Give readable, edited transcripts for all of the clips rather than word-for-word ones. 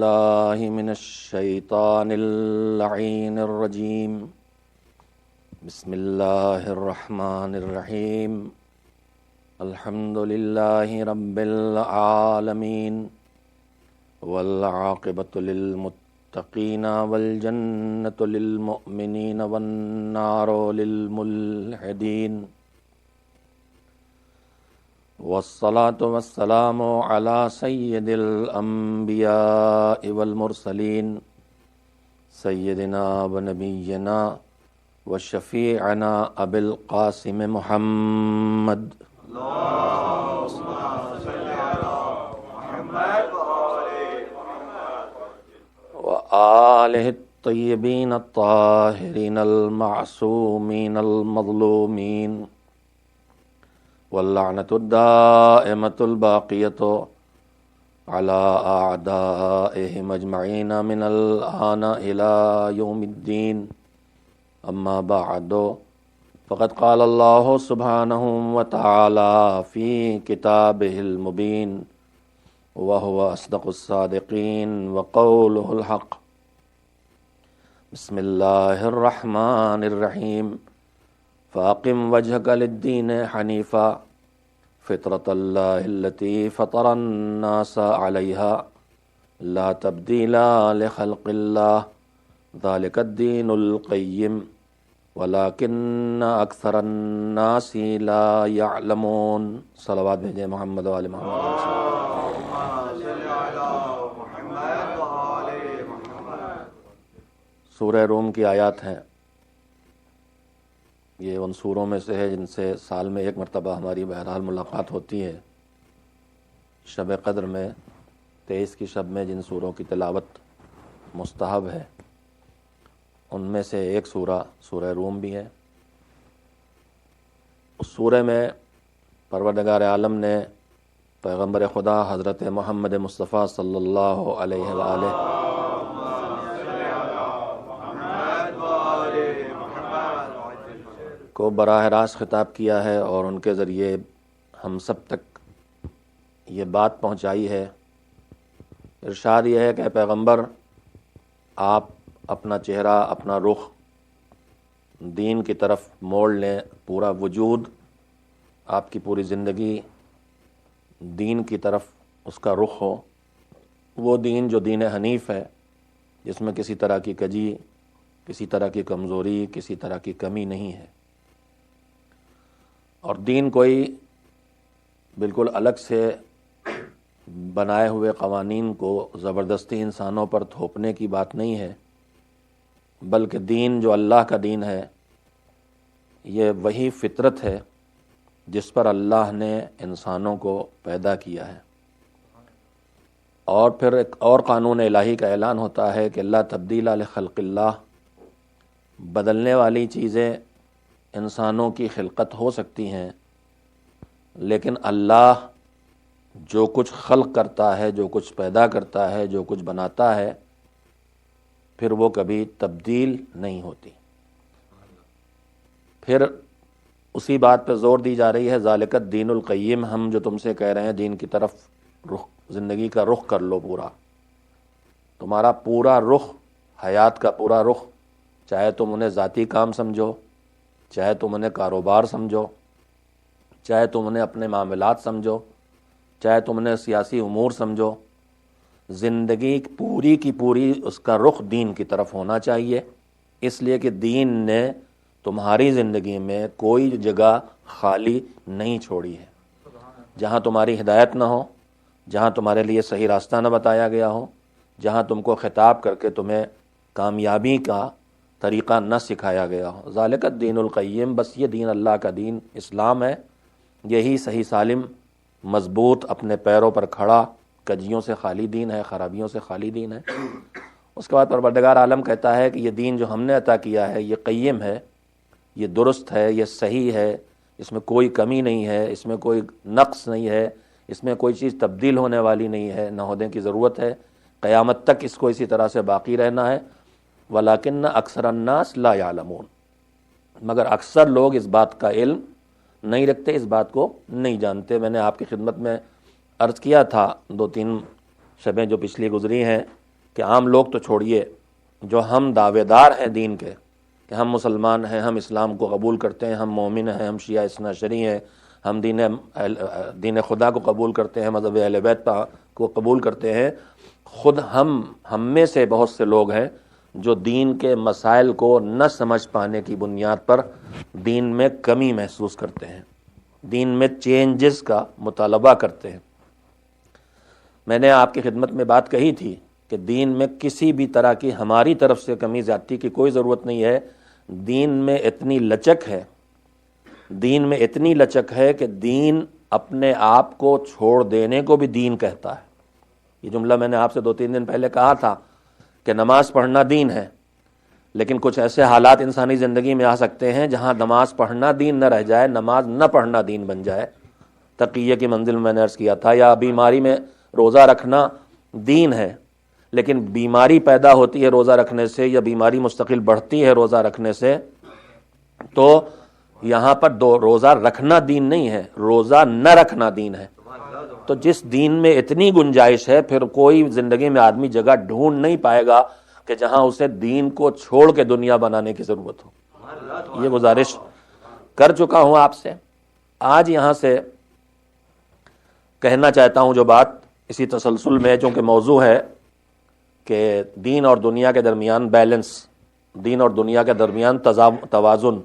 بالله من الشيطان اللعين الرجيم. بسم الله الرحمن الرحيم. الحمد لله رب العالمين والعاقبة للمتقين والجنة للمؤمنين والنار للملحدين، والصلاة والسلام على سيد الأنبياء والمرسلين سيدنا ونبينا وشفيعنا أبي القاسم محمد وآله الطيبين الطاهرين المعصومين المظلومين، واللعنة الدائمة الباقية على أعدائهم أجمعين من الآن إلى يوم الدين. أما بعد، فقد قال الله سبحانه وتعالى في كتابه المبين وهو أصدق الصادقين وقوله الحق. بسم الله الرحمن الرحيم. فأقم وجهك للدين حنيفا فطرة الله التي فطر الناس عليها لا تبديل لخلق الله ذلك الدين القيم ولكن أكثر الناس لا يعلمون. صلوات بھیجیں محمد و آل محمد. سورہ روم کی آیات ہیں. یہ ان سوروں میں سے ہے جن سے سال میں ایک مرتبہ ہماری بہرحال ملاقات ہوتی ہے. شب قدر میں 23 کی شب میں جن سوروں کی تلاوت مستحب ہے ان میں سے ایک سورہ روم بھی ہے. اس سورہ میں پروردگار عالم نے پیغمبر خدا حضرت محمد مصطفیٰ صلی اللہ علیہ وآلہ کو براہ راست خطاب کیا ہے اور ان کے ذریعے ہم سب تک یہ بات پہنچائی ہے. ارشاد یہ ہے کہ پیغمبر آپ اپنا چہرہ، اپنا رخ دین کی طرف موڑ لیں. پورا وجود، آپ کی پوری زندگی دین کی طرف اس کا رخ ہو. وہ دین جو دین حنیف ہے، جس میں کسی طرح کی کجی، کسی طرح کی کمزوری، کسی طرح کی کمی نہیں ہے. اور دین کوئی بالکل الگ سے بنائے ہوئے قوانین کو زبردستی انسانوں پر تھوپنے کی بات نہیں ہے، بلکہ دین جو اللہ کا دین ہے یہ وہی فطرت ہے جس پر اللہ نے انسانوں کو پیدا کیا ہے. اور پھر ایک اور قانون الہی کا اعلان ہوتا ہے کہ لا تبدیل لخلق اللہ. بدلنے والی چیزیں انسانوں کی خلقت ہو سکتی ہیں، لیکن اللہ جو کچھ خلق کرتا ہے، جو کچھ پیدا کرتا ہے، جو کچھ بناتا ہے، پھر وہ کبھی تبدیل نہیں ہوتی. پھر اسی بات پہ زور دی جا رہی ہے ذالک الدین القیم. ہم جو تم سے کہہ رہے ہیں دین کی طرف رخ، زندگی کا رخ کر لو. تمہارا پورا رخ، حیات کا پورا رخ، چاہے تم انہیں ذاتی کام سمجھو، چاہے تم انہیں کاروبار سمجھو، چاہے تم انہیں اپنے معاملات سمجھو، چاہے تم انہیں سیاسی امور سمجھو، زندگی پوری کی پوری اس کا رخ دین کی طرف ہونا چاہیے. اس لیے کہ دین نے تمہاری زندگی میں کوئی جگہ خالی نہیں چھوڑی ہے. جہاں تمہاری ہدایت نہ ہو، جہاں تمہارے لیے صحیح راستہ نہ بتایا گیا ہو، جہاں تم کو خطاب کر کے تمہیں کامیابی کا طریقہ نہ سکھایا گیا ہو. ذالک الدین القیم، بس یہ دین اللہ کا دین اسلام ہے. یہی صحیح سالم، مضبوط، اپنے پیروں پر کھڑا، کجیوں سے خالی دین ہے، خرابیوں سے خالی دین ہے. اس کے بعد پروردگار عالم کہتا ہے کہ یہ دین جو ہم نے عطا کیا ہے یہ قیم ہے، یہ درست ہے، یہ صحیح ہے، اس میں کوئی کمی نہیں ہے، اس میں کوئی نقص نہیں ہے، اس میں کوئی چیز تبدیل ہونے والی نہیں ہے، نہ ہونے کی ضرورت ہے. قیامت تک اس کو اسی طرح سے باقی رہنا ہے. وَلَكِنَّ أَكْثَرَ النَّاسِ لَا يَعْلَمُونَ. مگر اکثر لوگ اس بات کا علم نہیں رکھتے، اس بات کو نہیں جانتے. میں نے آپ کی خدمت میں عرض کیا تھا 2-3 شبیں جو پچھلی گزری ہیں کہ عام لوگ تو چھوڑیے، جو ہم دعوے دار ہیں دین کے کہ ہم مسلمان ہیں، ہم اسلام کو قبول کرتے ہیں، ہم مومن ہیں، ہم شیعہ اثنا عشری ہیں، ہم دین خدا کو قبول کرتے ہیں، مذہب اہل بیت کو قبول کرتے ہیں، خود ہم میں سے بہت سے لوگ ہیں جو دین کے مسائل کو نہ سمجھ پانے کی بنیاد پر دین میں کمی محسوس کرتے ہیں، دین میں چینجز کا مطالبہ کرتے ہیں۔ میں نے آپ کی خدمت میں بات کہی تھی کہ دین میں کسی بھی طرح کی ہماری طرف سے کمی زیادتی کی کوئی ضرورت نہیں ہے۔ دین میں اتنی لچک ہے، دین میں اتنی لچک ہے کہ دین اپنے آپ کو چھوڑ دینے کو بھی دین کہتا ہے۔ یہ جملہ میں نے آپ سے 2-3 دن پہلے کہا تھا کہ نماز پڑھنا دین ہے، لیکن کچھ ایسے حالات انسانی زندگی میں آ سکتے ہیں جہاں نماز پڑھنا دین نہ رہ جائے، نماز نہ پڑھنا دین بن جائے۔ تقیہ کی منزل میں نے عرض کیا تھا، یا بیماری میں روزہ رکھنا دین ہے، لیکن بیماری پیدا ہوتی ہے روزہ رکھنے سے، یا بیماری مستقل بڑھتی ہے روزہ رکھنے سے، تو یہاں پر روزہ رکھنا دین نہیں ہے، روزہ نہ رکھنا دین ہے۔ تو جس دین میں اتنی گنجائش ہے، پھر کوئی زندگی میں آدمی جگہ ڈھونڈ نہیں پائے گا کہ جہاں اسے دین کو چھوڑ کے دنیا بنانے کی ضرورت ہو۔ یہ گزارش کر چکا ہوں آپ سے۔ آج یہاں سے کہنا چاہتا ہوں جو بات اسی تسلسل میں، چونکہ موضوع ہے کہ دین اور دنیا کے درمیان بیلنس، دین اور دنیا کے درمیان توازن،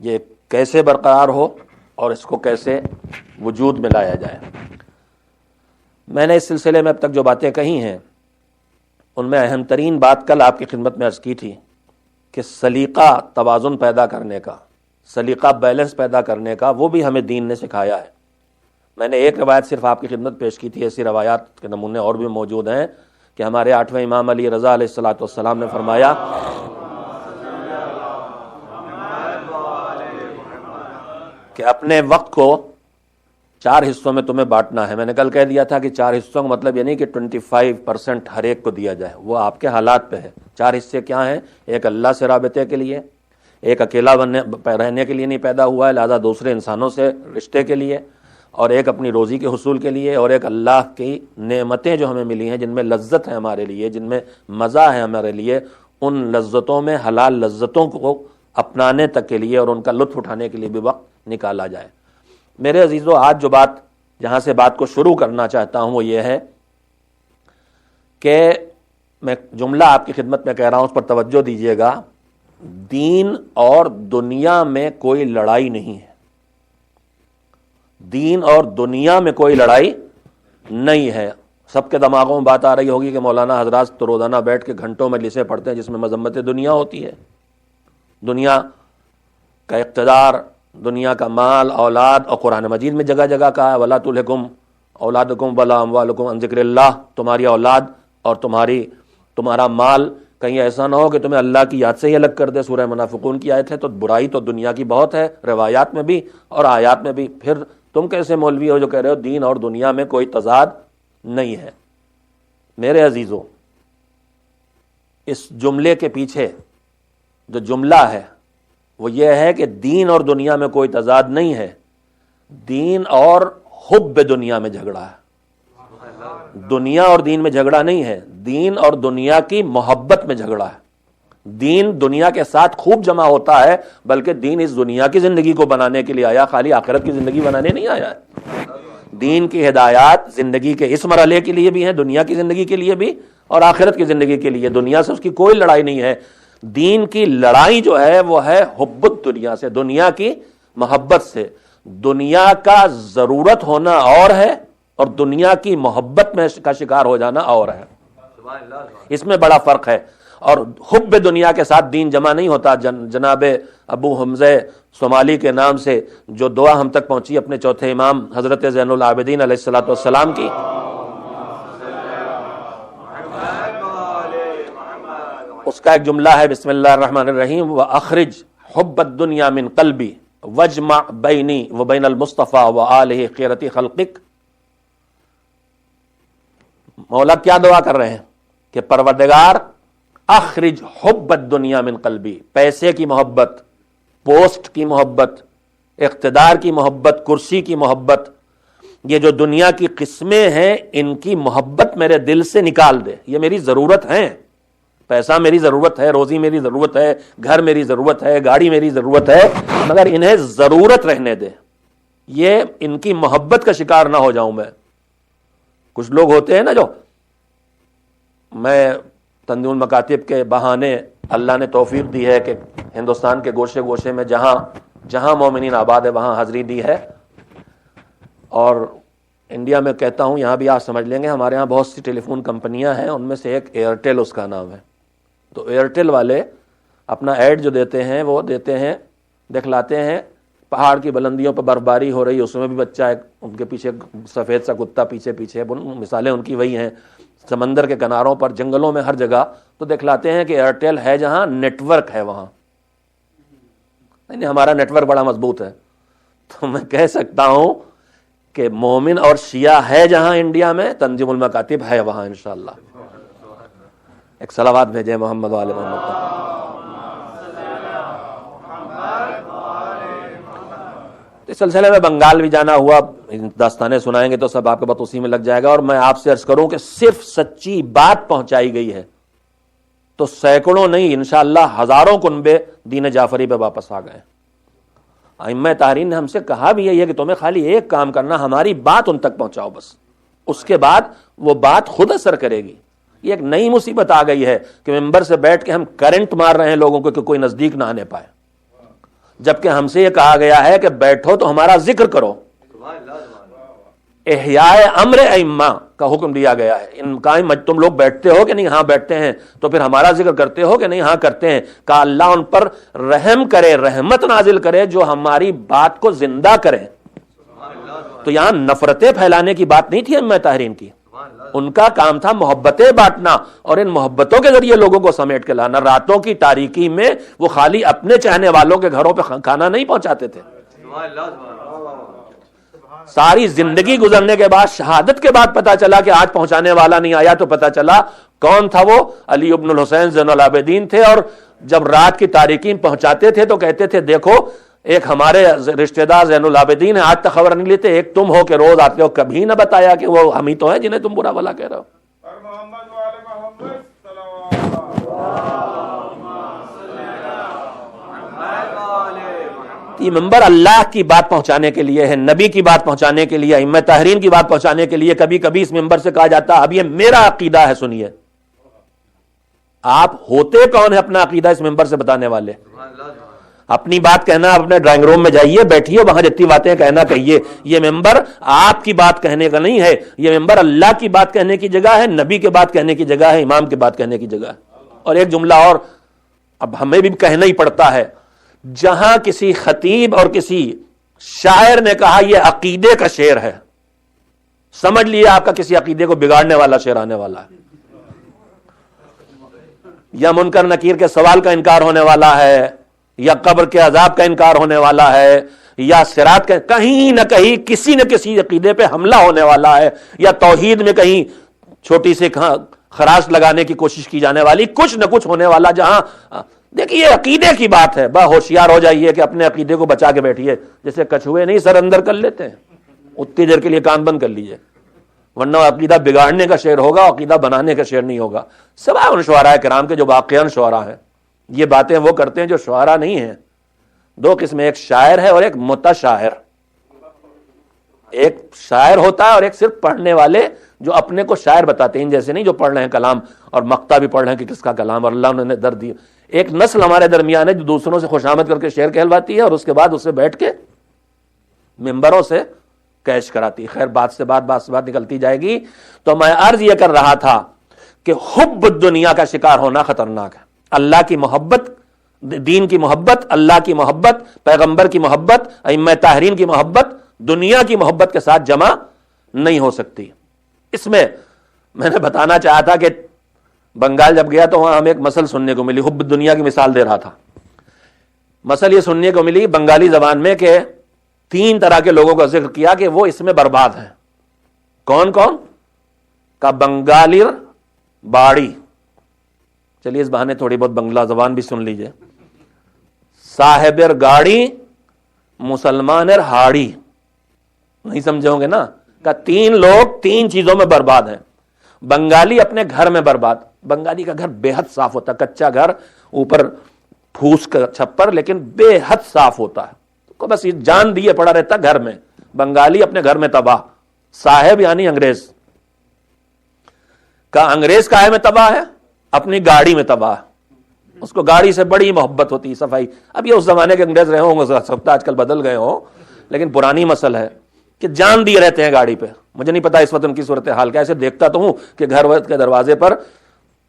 یہ کیسے برقرار ہو اور اس کو کیسے وجود میں لایا جائے۔ میں نے اس سلسلے میں اب تک جو باتیں کہی ہیں ان میں اہم ترین بات کل آپ کی خدمت میں عرض کی تھی کہ سلیقہ توازن پیدا کرنے کا، سلیقہ بیلنس پیدا کرنے کا، وہ بھی ہمیں دین نے سکھایا ہے۔ میں نے ایک روایت صرف آپ کی خدمت پیش کی تھی، ایسی روایات کے نمونے اور بھی موجود ہیں کہ ہمارے 8ویں امام علی رضا علیہ الصلوۃ والسلام نے فرمایا کہ اپنے وقت کو 4 حصوں میں تمہیں بانٹنا ہے۔ میں نے کل کہہ دیا تھا کہ 4 حصوں کا مطلب یہ نہیں کہ 25% ہر ایک کو دیا جائے، وہ آپ کے حالات پہ ہے۔ 4 حصے کیا ہیں؟ ایک اللہ سے رابطے کے لیے، ایک اکیلا رہنے کے لیے نہیں پیدا ہوا ہے لہذا دوسرے انسانوں سے رشتے کے لیے، اور ایک اپنی روزی کے حصول کے لیے، اور ایک اللہ کی نعمتیں جو ہمیں ملی ہیں جن میں لذت ہے ہمارے لیے، جن میں مزہ ہے ہمارے لیے، ان لذتوں میں حلال لذتوں کو اپنانے تک کے لیے اور ان کا لطف اٹھانے کے لیے بھی وقت نکالا جائے۔ میرے عزیزو، آج جو بات جہاں سے بات کو شروع کرنا چاہتا ہوں وہ یہ ہے کہ میں جملہ آپ کی خدمت میں کہہ رہا ہوں، اس پر توجہ دیجیے گا۔ دین اور دنیا میں کوئی لڑائی نہیں ہے، دین اور دنیا میں کوئی لڑائی نہیں ہے۔ سب کے دماغوں میں بات آ رہی ہوگی کہ مولانا حضرات تو روزانہ بیٹھ کے گھنٹوں مجلسیں پڑھتے ہیں جس میں مذمت دنیا ہوتی ہے، دنیا کا اقتدار، دنیا کا مال، اولاد، اور قرآن مجید میں جگہ جگہ کہا ہے وَلَا تُلْهِكُمْ اولادکم ولا اموالکم عن ذکر اللہ، تمہاری اولاد اور تمہارا مال کہیں ایسا نہ ہو کہ تمہیں اللہ کی یاد سے ہی الگ کر دے۔ سورہ منافقون کی آیت ہے۔ تو برائی تو دنیا کی بہت ہے، روایات میں بھی اور آیات میں بھی۔ پھر تم کیسے مولوی ہو جو کہہ رہے ہو دین اور دنیا میں کوئی تضاد نہیں ہے؟ میرے عزیزو، اس جملے کے پیچھے جو جملہ ہے وہ یہ ہے کہ دین اور دنیا میں کوئی تضاد نہیں ہے، دین اور حب دنیا میں جھگڑا ہے۔ دنیا اور دین میں جھگڑا نہیں ہے، دین اور دنیا کی محبت میں جھگڑا ہے۔ دین دنیا کے ساتھ خوب جمع ہوتا ہے، بلکہ دین اس دنیا کی زندگی کو بنانے کے لیے آیا، خالی آخرت کی زندگی بنانے نہیں آیا ہے۔ دین کی ہدایات زندگی کے اس مرحلے کے لیے بھی ہیں، دنیا کی زندگی کے لیے بھی اور آخرت کی زندگی کے لیے۔ دنیا سے اس کی کوئی لڑائی نہیں ہے۔ دین کی لڑائی جو ہے وہ ہے حب دنیا سے، دنیا کی محبت سے۔ دنیا کا ضرورت ہونا اور ہے اور دنیا کی محبت میں کا شکار ہو جانا اور ہے، اس میں بڑا فرق ہے۔ اور حب دنیا کے ساتھ دین جمع نہیں ہوتا۔ جناب ابو حمزہ صومالی کے نام سے جو دعا ہم تک پہنچی اپنے چوتھے امام حضرت زین العابدین علیہ الصلوۃ والسلام کی، اس کا ایک جملہ ہے بسم اللہ الرحمن الرحیم وَأَخْرِجْ حُبَّ الدُّنْيَا مِنْ قَلْبِي وَاجْمَعْ بَيْنِي وَبَيْنَ الْمُصْطَفَى وَآلِهِ خِيرَةِ خَلْقِكَ۔ مولا کیا دعا کر رہے ہیں کہ پروردگار اخرج حب الدنیا من قلبی، پیسے کی محبت، پوسٹ کی محبت، اقتدار کی محبت، کرسی کی محبت، یہ جو دنیا کی قسمیں ہیں ان کی محبت میرے دل سے نکال دے. یہ میری ضرورت ہے، پیسہ میری ضرورت ہے، روزی میری ضرورت ہے، گھر میری ضرورت ہے، گاڑی میری ضرورت ہے، مگر انہیں ضرورت رہنے دے، یہ ان کی محبت کا شکار نہ ہو جاؤں میں. کچھ لوگ ہوتے ہیں نا جو، میں تنظیم المکاتب کے بہانے اللہ نے توفیق دی ہے کہ ہندوستان کے گوشے گوشے میں جہاں مومنین آباد ہے وہاں حاضری دی ہے، اور انڈیا میں کہتا ہوں یہاں بھی آپ سمجھ لیں گے، ہمارے ہاں بہت سی ٹیلی فون کمپنیاں ہیں، ان میں سے ایک ایئرٹیل اس کا نام ہے. تو ایئرٹیل والے اپنا ایڈ جو دیتے ہیں وہ دیتے ہیں، دکھلاتے ہیں پہاڑ کی بلندیوں پر برفباری ہو رہی، اس میں بھی بچہ ہے، ان کے پیچھے سفید سا کتا پیچھے مثالیں ان کی وہی ہیں، سمندر کے کناروں پر، جنگلوں میں، ہر جگہ. تو دکھلاتے ہیں کہ ایئرٹیل ہے جہاں نیٹ ورک ہے وہاں. نہیں، ہمارا نیٹ ورک بڑا مضبوط ہے. تو میں کہہ سکتا ہوں کہ مومن اور شیعہ ہے جہاں انڈیا میں، تنظیم المکاتب ہے وہاں انشاءاللہ. ایک صلوات بھیجیں محمد والے محمد پر. اس سلسلے میں بنگال بھی جانا ہوا، داستانیں سنائیں گے تو سب آپ کے بات اسی میں لگ جائے گا. اور میں آپ سے عرض کروں کہ صرف سچی بات پہنچائی گئی ہے تو سینکڑوں نہیں، انشاءاللہ ہزاروں کنبے دین جعفری پہ واپس آ گئے. ائمہ طاہرین نے ہم سے کہا بھی یہی ہے کہ تمہیں خالی ایک کام کرنا، ہماری بات ان تک پہنچاؤ بس، اس کے بعد وہ بات خود اثر کرے گی. یہ ایک نئی مصیبت آ گئی ہے کہ ممبر سے بیٹھ کے ہم کرنٹ مار رہے ہیں لوگوں کو کہ کوئی نزدیک نہ آنے پائے، جبکہ ہم سے یہ کہا گیا ہے کہ بیٹھو تو ہمارا ذکر کرو. احیاء امر ائمہ کا حکم دیا گیا ہے. ان کا تم لوگ بیٹھتے ہو کہ نہیں؟ ہاں بیٹھتے ہیں. تو پھر ہمارا ذکر کرتے ہو کہ نہیں؟ ہاں کرتے ہیں. کہ اللہ ان پر رحم کرے، رحمت نازل کرے، جو ہماری بات کو زندہ کریں. تو یہاں نفرتیں پھیلانے کی بات نہیں تھی ائمہ طاہرین کی، ان کا کام تھا محبتیں بانٹنا اور ان محبتوں کے ذریعے لوگوں کو سمیٹ کے لانا. راتوں کی تاریکی میں وہ خالی اپنے چاہنے والوں کے گھروں پہ کھانا نہیں پہنچاتے تھے. ساری زندگی گزرنے کے بعد، شہادت کے بعد پتا چلا کہ آج پہنچانے والا نہیں آیا، تو پتا چلا کون تھا وہ؟ علی ابن الحسین زین العابدین تھے. اور جب رات کی تاریکی میں پہنچاتے تھے تو کہتے تھے دیکھو ایک ہمارے رشتہ دار زین العابدین ہے، آج تک خبر نہیں لیتے، ایک تم ہو کہ روز آتے ہو، کبھی نہ بتایا کہ وہ ہم ہی تو ہیں جنہیں تم برا بھلا کہہ رہے ہو. یہ ممبر اللہ کی بات پہنچانے کے لیے ہے، نبی کی بات پہنچانے کے لیے، ائمہ طاہرین کی بات پہنچانے کے لیے. کبھی کبھی اس ممبر سے کہا جاتا اب یہ میرا عقیدہ ہے، سنیے. آپ ہوتے کون ہیں اپنا عقیدہ اس ممبر سے بتانے والے؟ اپنی بات کہنا، اپنے ڈرائنگ روم میں جائیے، بیٹھیے، وہاں جتنی باتیں کہنا کہیے. یہ ممبر آپ کی بات کہنے کا نہیں ہے، یہ ممبر اللہ کی بات کہنے کی جگہ ہے، نبی کی بات کہنے کی جگہ ہے، امام کی بات کہنے کی جگہ ہے. اور ایک جملہ اور اب ہمیں بھی کہنا ہی پڑتا ہے، جہاں کسی خطیب اور کسی شاعر نے کہا یہ عقیدے کا شعر ہے، سمجھ لیے آپ کا کسی عقیدے کو بگاڑنے والا شعر آنے والا ہے، یا منکر نکیر کے سوال کا انکار ہونے والا ہے، یا قبر کے عذاب کا انکار ہونے والا ہے، یا صراط کا، کہیں نہ کہیں کسی نہ کسی عقیدے پہ حملہ ہونے والا ہے، یا توحید میں کہیں چھوٹی سی خراش لگانے کی کوشش کی جانے والی، کچھ نہ کچھ ہونے والا. جہاں دیکھیے عقیدے کی بات ہے، با ہوشیار ہو جائیے کہ اپنے عقیدے کو بچا کے بیٹھیے. جیسے کچھوے نہیں سر اندر کر لیتے ہیں، اتنی دیر کے لیے کان بند کر لیجئے، ورنہ عقیدہ بگاڑنے کا شعر ہوگا، عقیدہ بنانے کا شعر نہیں ہوگا. سوائے ان شعراء کرام کے جو واقعاً شعراء ہیں، یہ باتیں وہ کرتے ہیں جو شعراء نہیں ہیں. دو قسم، ایک شاعر ہے اور ایک متشاعر. ایک شاعر ہوتا ہے اور ایک صرف پڑھنے والے جو اپنے کو شاعر بتاتے ہیں، جیسے نہیں جو پڑھ رہے ہیں کلام اور مقطع بھی پڑھ رہے ہیں کہ کس کا کلام، اور اللہ نے درد دیا. ایک نسل ہمارے درمیان ہے جو دوسروں سے خوشامد کر کے شعر کہلواتی ہے اور اس کے بعد اسے بیٹھ کے ممبروں سے کیش کراتی ہے. خیر، بات سے بات نکلتی جائے گی. تو میں عرض یہ کر رہا تھا کہ حب دنیا کا شکار ہونا خطرناک ہے. اللہ کی محبت، دین کی محبت، اللہ کی محبت، پیغمبر کی محبت، ائمہ طاہرین کی محبت دنیا کی محبت کے ساتھ جمع نہیں ہو سکتی. اس میں نے بتانا چاہا تھا کہ بنگال جب گیا تو وہاں ہمیں ایک مسل سننے کو ملی، حب دنیا کی مثال دے رہا تھا. مسل یہ سننے کو ملی بنگالی زبان میں کہ 3 طرح کے لوگوں کا ذکر کیا کہ وہ اس میں برباد ہیں. کون کون؟ کا بنگالی باڑی، چلیے اس بہانے تھوڑی بہت بنگلہ زبان بھی سن لیجئے. صاحبر گاڑی، مسلمانر ہاڑی، نہیں سمجھے ہوں گے نا. کہ 3 لوگ 3 چیزوں میں برباد ہیں. بنگالی اپنے گھر میں برباد. بنگالی کا گھر بے حد صاف ہوتا ہے, کچا گھر, اوپر پھوس کا چھپر, لیکن بے حد صاف ہوتا ہے, کو بس یہ جان دیے پڑا رہتا گھر میں. بنگالی اپنے گھر میں تباہ. صاحب یعنی انگریز کا, انگریز کائے میں تباہ ہے, اپنی گاڑی میں تباہ. اس کو گاڑی سے بڑی محبت ہوتی, صفائی. اب یہ اس زمانے کے انگریز رہے ہوں گے, سب آج کل بدل گئے ہوں, لیکن پرانی مسئلہ ہے کہ جان دیے رہتے ہیں گاڑی پہ. مجھے نہیں پتا اس وقت ان کی صورتحال کیا, ایسے دیکھتا تو ہوں کہ گھر کے دروازے پر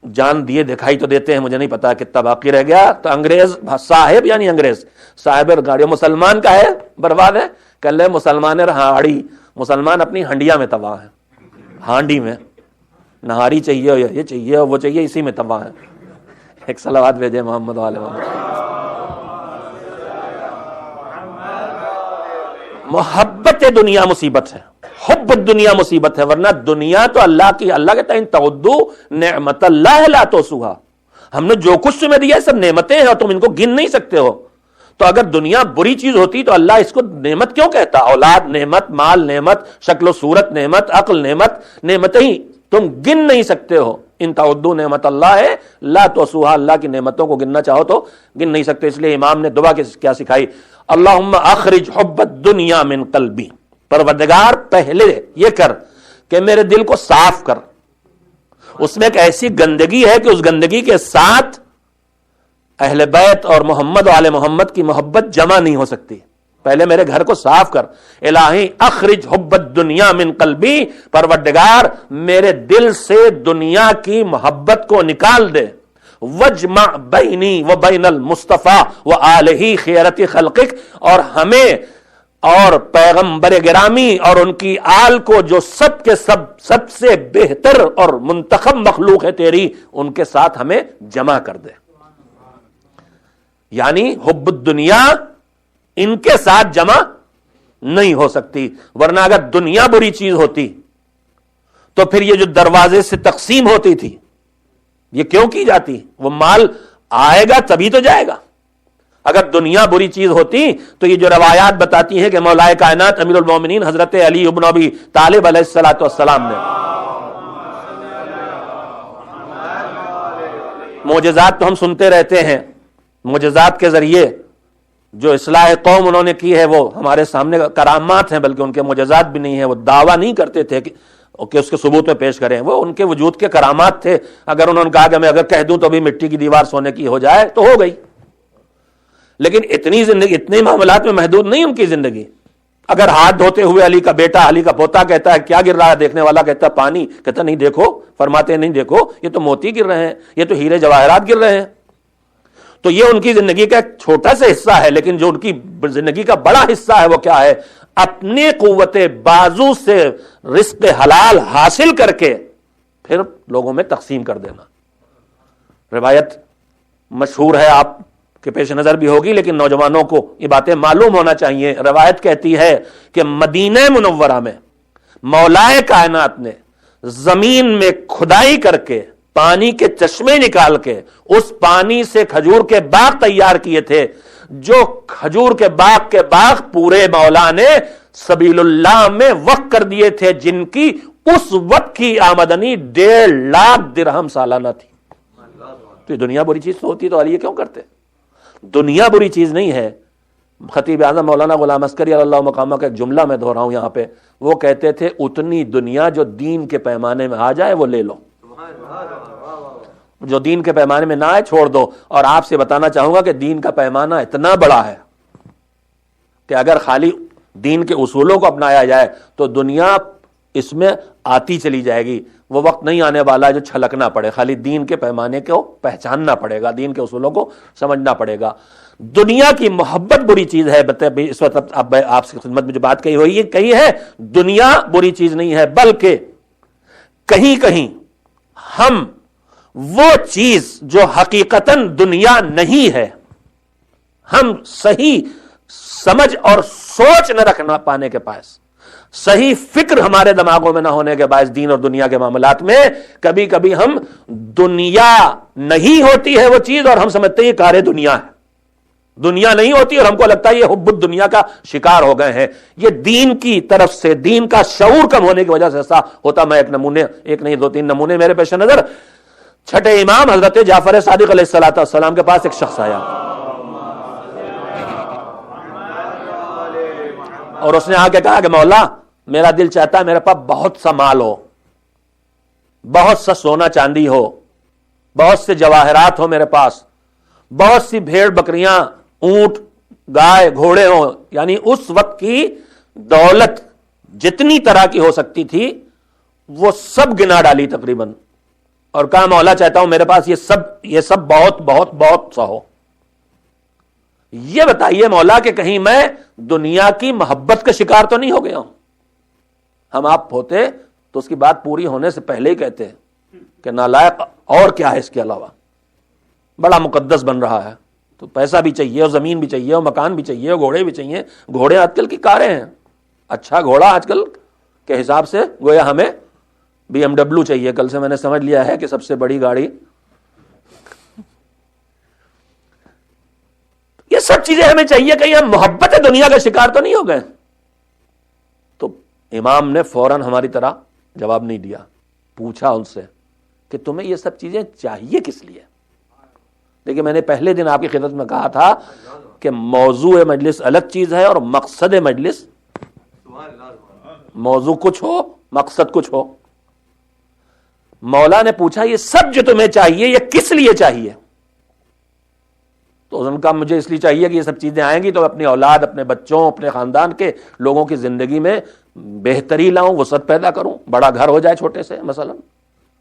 جان دیے دکھائی تو دیتے ہیں, مجھے نہیں پتا کتنا باقی رہ گیا. تو انگریز صاحب یعنی انگریز, صاحب گاڑی. مسلمان کا ہے برباد ہے, کل مسلمان ہاڑی, مسلمان اپنی ہنڈیا میں تباہ ہے, ہانڈی میں نہاری چاہیے, یہ چاہیے وہ چاہیے, اسی میں تباہ ہے. ایک صلوات بھیجے محمد والے محمد. محبت دنیا مصیبت ہے, حب دنیا مصیبت ہے, ورنہ دنیا تو اللہ کی, اللہ کہتا ہے ان تعدوا نعمت اللہ لا تحصوها, ہم نے جو کچھ تمہیں دیا ہے سب نعمتیں ہیں اور تم ان کو گن نہیں سکتے ہو. تو اگر دنیا بری چیز ہوتی تو اللہ اس کو نعمت کیوں کہتا؟ اولاد نعمت, مال نعمت, شکل و صورت نعمت, عقل نعمت, نعمتیں ہی تم گن نہیں سکتے ہو. ان تعدوا نعمت اللہ ہے لا تحصوها, اللہ کی نعمتوں کو گننا چاہو تو گن نہیں سکتے. اس لیے امام نے دعا کیا سکھائی, اللہم اخرج حب الدنیا من قلبی, پروردگار پہلے یہ کر کہ میرے دل کو صاف کر, اس میں ایک ایسی گندگی ہے کہ اس گندگی کے ساتھ اہل بیت اور محمد و آل محمد کی محبت جمع نہیں ہو سکتی. پہلے میرے گھر کو صاف کر. الہی اخرج حب الدنیا من قلبی, پروردگار میرے دل سے دنیا کی محبت کو نکال دے. وجمع بینی و بین المصطفیٰ و آلہ خیرت خلقک, اور ہمیں اور پیغمبر گرامی اور ان کی آل کو جو سب کے سب سے بہتر اور منتخب مخلوق ہے تیری, ان کے ساتھ ہمیں جمع کر دے. یعنی حب الدنیا ان کے ساتھ جمع نہیں ہو سکتی, ورنہ اگر دنیا بری چیز ہوتی تو پھر یہ جو دروازے سے تقسیم ہوتی تھی یہ کیوں کی جاتی؟ وہ مال آئے گا تبھی تو جائے گا. اگر دنیا بری چیز ہوتی تو یہ جو روایات بتاتی ہیں کہ مولا کائنات امیر المومنین حضرت علی ابن ابی طالب علیہ الصلوۃ والسلام نے معجزات تو ہم سنتے رہتے ہیں, معجزات کے ذریعے جو اصلاح قوم انہوں نے کی ہے وہ ہمارے سامنے کرامات ہیں, بلکہ ان کے معجزات بھی نہیں ہیں. وہ دعویٰ نہیں کرتے تھے کہ اس کے ثبوت میں پیش کریں, وہ ان کے وجود کے کرامات تھے. اگر انہوں نے کہا کہ میں اگر کہہ دوں تو بھی مٹی کی دیوار سونے کی ہو جائے تو ہو گئی, لیکن اتنی زندگی اتنے معاملات میں محدود نہیں ان کی زندگی. اگر ہاتھ دھوتے ہوئے علی کا بیٹا, علی کا پوتا کہتا ہے کیا گر رہا ہے, دیکھنے والا کہتا ہے پانی, کہتا نہیں دیکھو, فرماتے نہیں دیکھو یہ تو موتی گر رہے ہیں, یہ تو ہیرے جواہرات گر رہے ہیں. تو یہ ان کی زندگی کا ایک چھوٹا سا حصہ ہے, لیکن جو ان کی زندگی کا بڑا حصہ ہے وہ کیا ہے؟ اپنی قوت بازو سے رزق حلال حاصل کر کے پھر لوگوں میں تقسیم کر دینا. روایت مشہور ہے, آپ کے پیش نظر بھی ہوگی, لیکن نوجوانوں کو یہ باتیں معلوم ہونا چاہیے. روایت کہتی ہے کہ مدینہ منورہ میں مولائے کائنات نے زمین میں کھدائی کر کے پانی کے چشمے نکال کے اس پانی سے کھجور کے باغ تیار کیے تھے. جو کھجور کے باغ پورے مولا نے سبیل اللہ میں وقف کر دیے تھے, جن کی اس وقت کی آمدنی 1.5 لاکھ درہم سالانہ تھی. تو یہ دنیا بری چیز ہوتی تو علی کیوں کرتے؟ دنیا بری چیز نہیں ہے. خطیب اعظم مولانا غلام عسکری اللہ مقامہ کا ایک جملہ میں دہراؤں ہوں یہاں پہ, وہ کہتے تھے اتنی دنیا جو دین کے پیمانے میں آ جائے وہ لے لو, جو دین کے پیمانے میں نہ آئے چھوڑ دو. اور آپ سے بتانا چاہوں گا کہ دین کا پیمانہ اتنا بڑا ہے کہ اگر خالی دین کے اصولوں کو اپنایا جائے تو دنیا اس میں آتی چلی جائے گی. وہ وقت نہیں آنے والا جو چھلکنا پڑے, خالی دین کے پیمانے کو پہچاننا پڑے گا, دین کے اصولوں کو سمجھنا پڑے گا. دنیا کی محبت بری چیز ہے. اس وقت اب آپ سے خدمت میں جو بات کہی ہوئی کہی ہے, دنیا بری چیز نہیں ہے, بلکہ کہیں کہیں ہم وہ چیز جو حقیقتاً دنیا نہیں ہے, ہم صحیح سمجھ اور سوچ نہ رکھنا پانے کے باعث, صحیح فکر ہمارے دماغوں میں نہ ہونے کے باعث دین اور دنیا کے معاملات میں کبھی کبھی ہم دنیا نہیں ہوتی ہے وہ چیز اور ہم سمجھتے ہیں یہ کار دنیا ہے. دنیا نہیں ہوتی اور ہم کو لگتا ہے یہ حب الدنیا کا شکار ہو گئے ہیں. یہ دین کی طرف سے دین کا شعور کم ہونے کی وجہ سے ایسا ہوتا. میں ایک نہیں 2-3 نمونے میرے پیش نظر. چھٹے امام حضرت جعفر صادق علیہ السلام کے پاس ایک شخص آیا اور اس نے آ کے کہا کہ مولا میرا دل چاہتا ہے میرے پاس بہت سا مال ہو, بہت سا سونا چاندی ہو, بہت سے جواہرات ہو میرے پاس, بہت سی بھیڑ بکریاں, اونٹ, گائے, گھوڑے ہوں. یعنی اس وقت کی دولت جتنی طرح کی ہو سکتی تھی وہ سب گنا ڈالی تقریباً, اور کہا مولا چاہتا ہوں میرے پاس یہ سب بہت بہت بہت سا ہو. یہ بتائیے مولا کہ کہیں میں دنیا کی محبت کا شکار تو نہیں ہو گیا ہوں. ہم آپ ہوتے تو اس کی بات پوری ہونے سے پہلے ہی کہتے ہیں کہ نالائق اور کیا ہے اس کے علاوہ, بڑا مقدس بن رہا ہے تو پیسہ بھی چاہیے اور زمین بھی چاہیے اور مکان بھی چاہیے اور گھوڑے بھی چاہیے. گھوڑے آج کل کی کاریں ہیں, اچھا گھوڑا آج کل کے حساب سے گویا ہمیں BMW چاہیے. کل سے میں نے سمجھ لیا ہے کہ سب سے بڑی گاڑی. یہ سب چیزیں ہمیں چاہیے, کہیں ہم محبت دنیا کا شکار تو نہیں ہو گئے. تو امام نے فوراً ہماری طرح جواب نہیں دیا, پوچھا ان سے کہ تمہیں یہ سب چیزیں چاہیے کس لیے. دیکھیں میں نے پہلے دن آپ کی خدمت میں کہا تھا کہ موضوع مجلس الگ چیز ہے اور مقصد مجلس, موضوع کچھ ہو مقصد کچھ ہو. مولا نے پوچھا یہ سب جو تمہیں چاہیے یہ کس لیے چاہیے. تو ان کا مجھے اس لیے چاہیے کہ یہ سب چیزیں آئیں گی تو اپنی اولاد, اپنے بچوں, اپنے خاندان کے لوگوں کی زندگی میں بہتری لاؤں, وسعت پیدا کروں, بڑا گھر ہو جائے چھوٹے سے, مثلا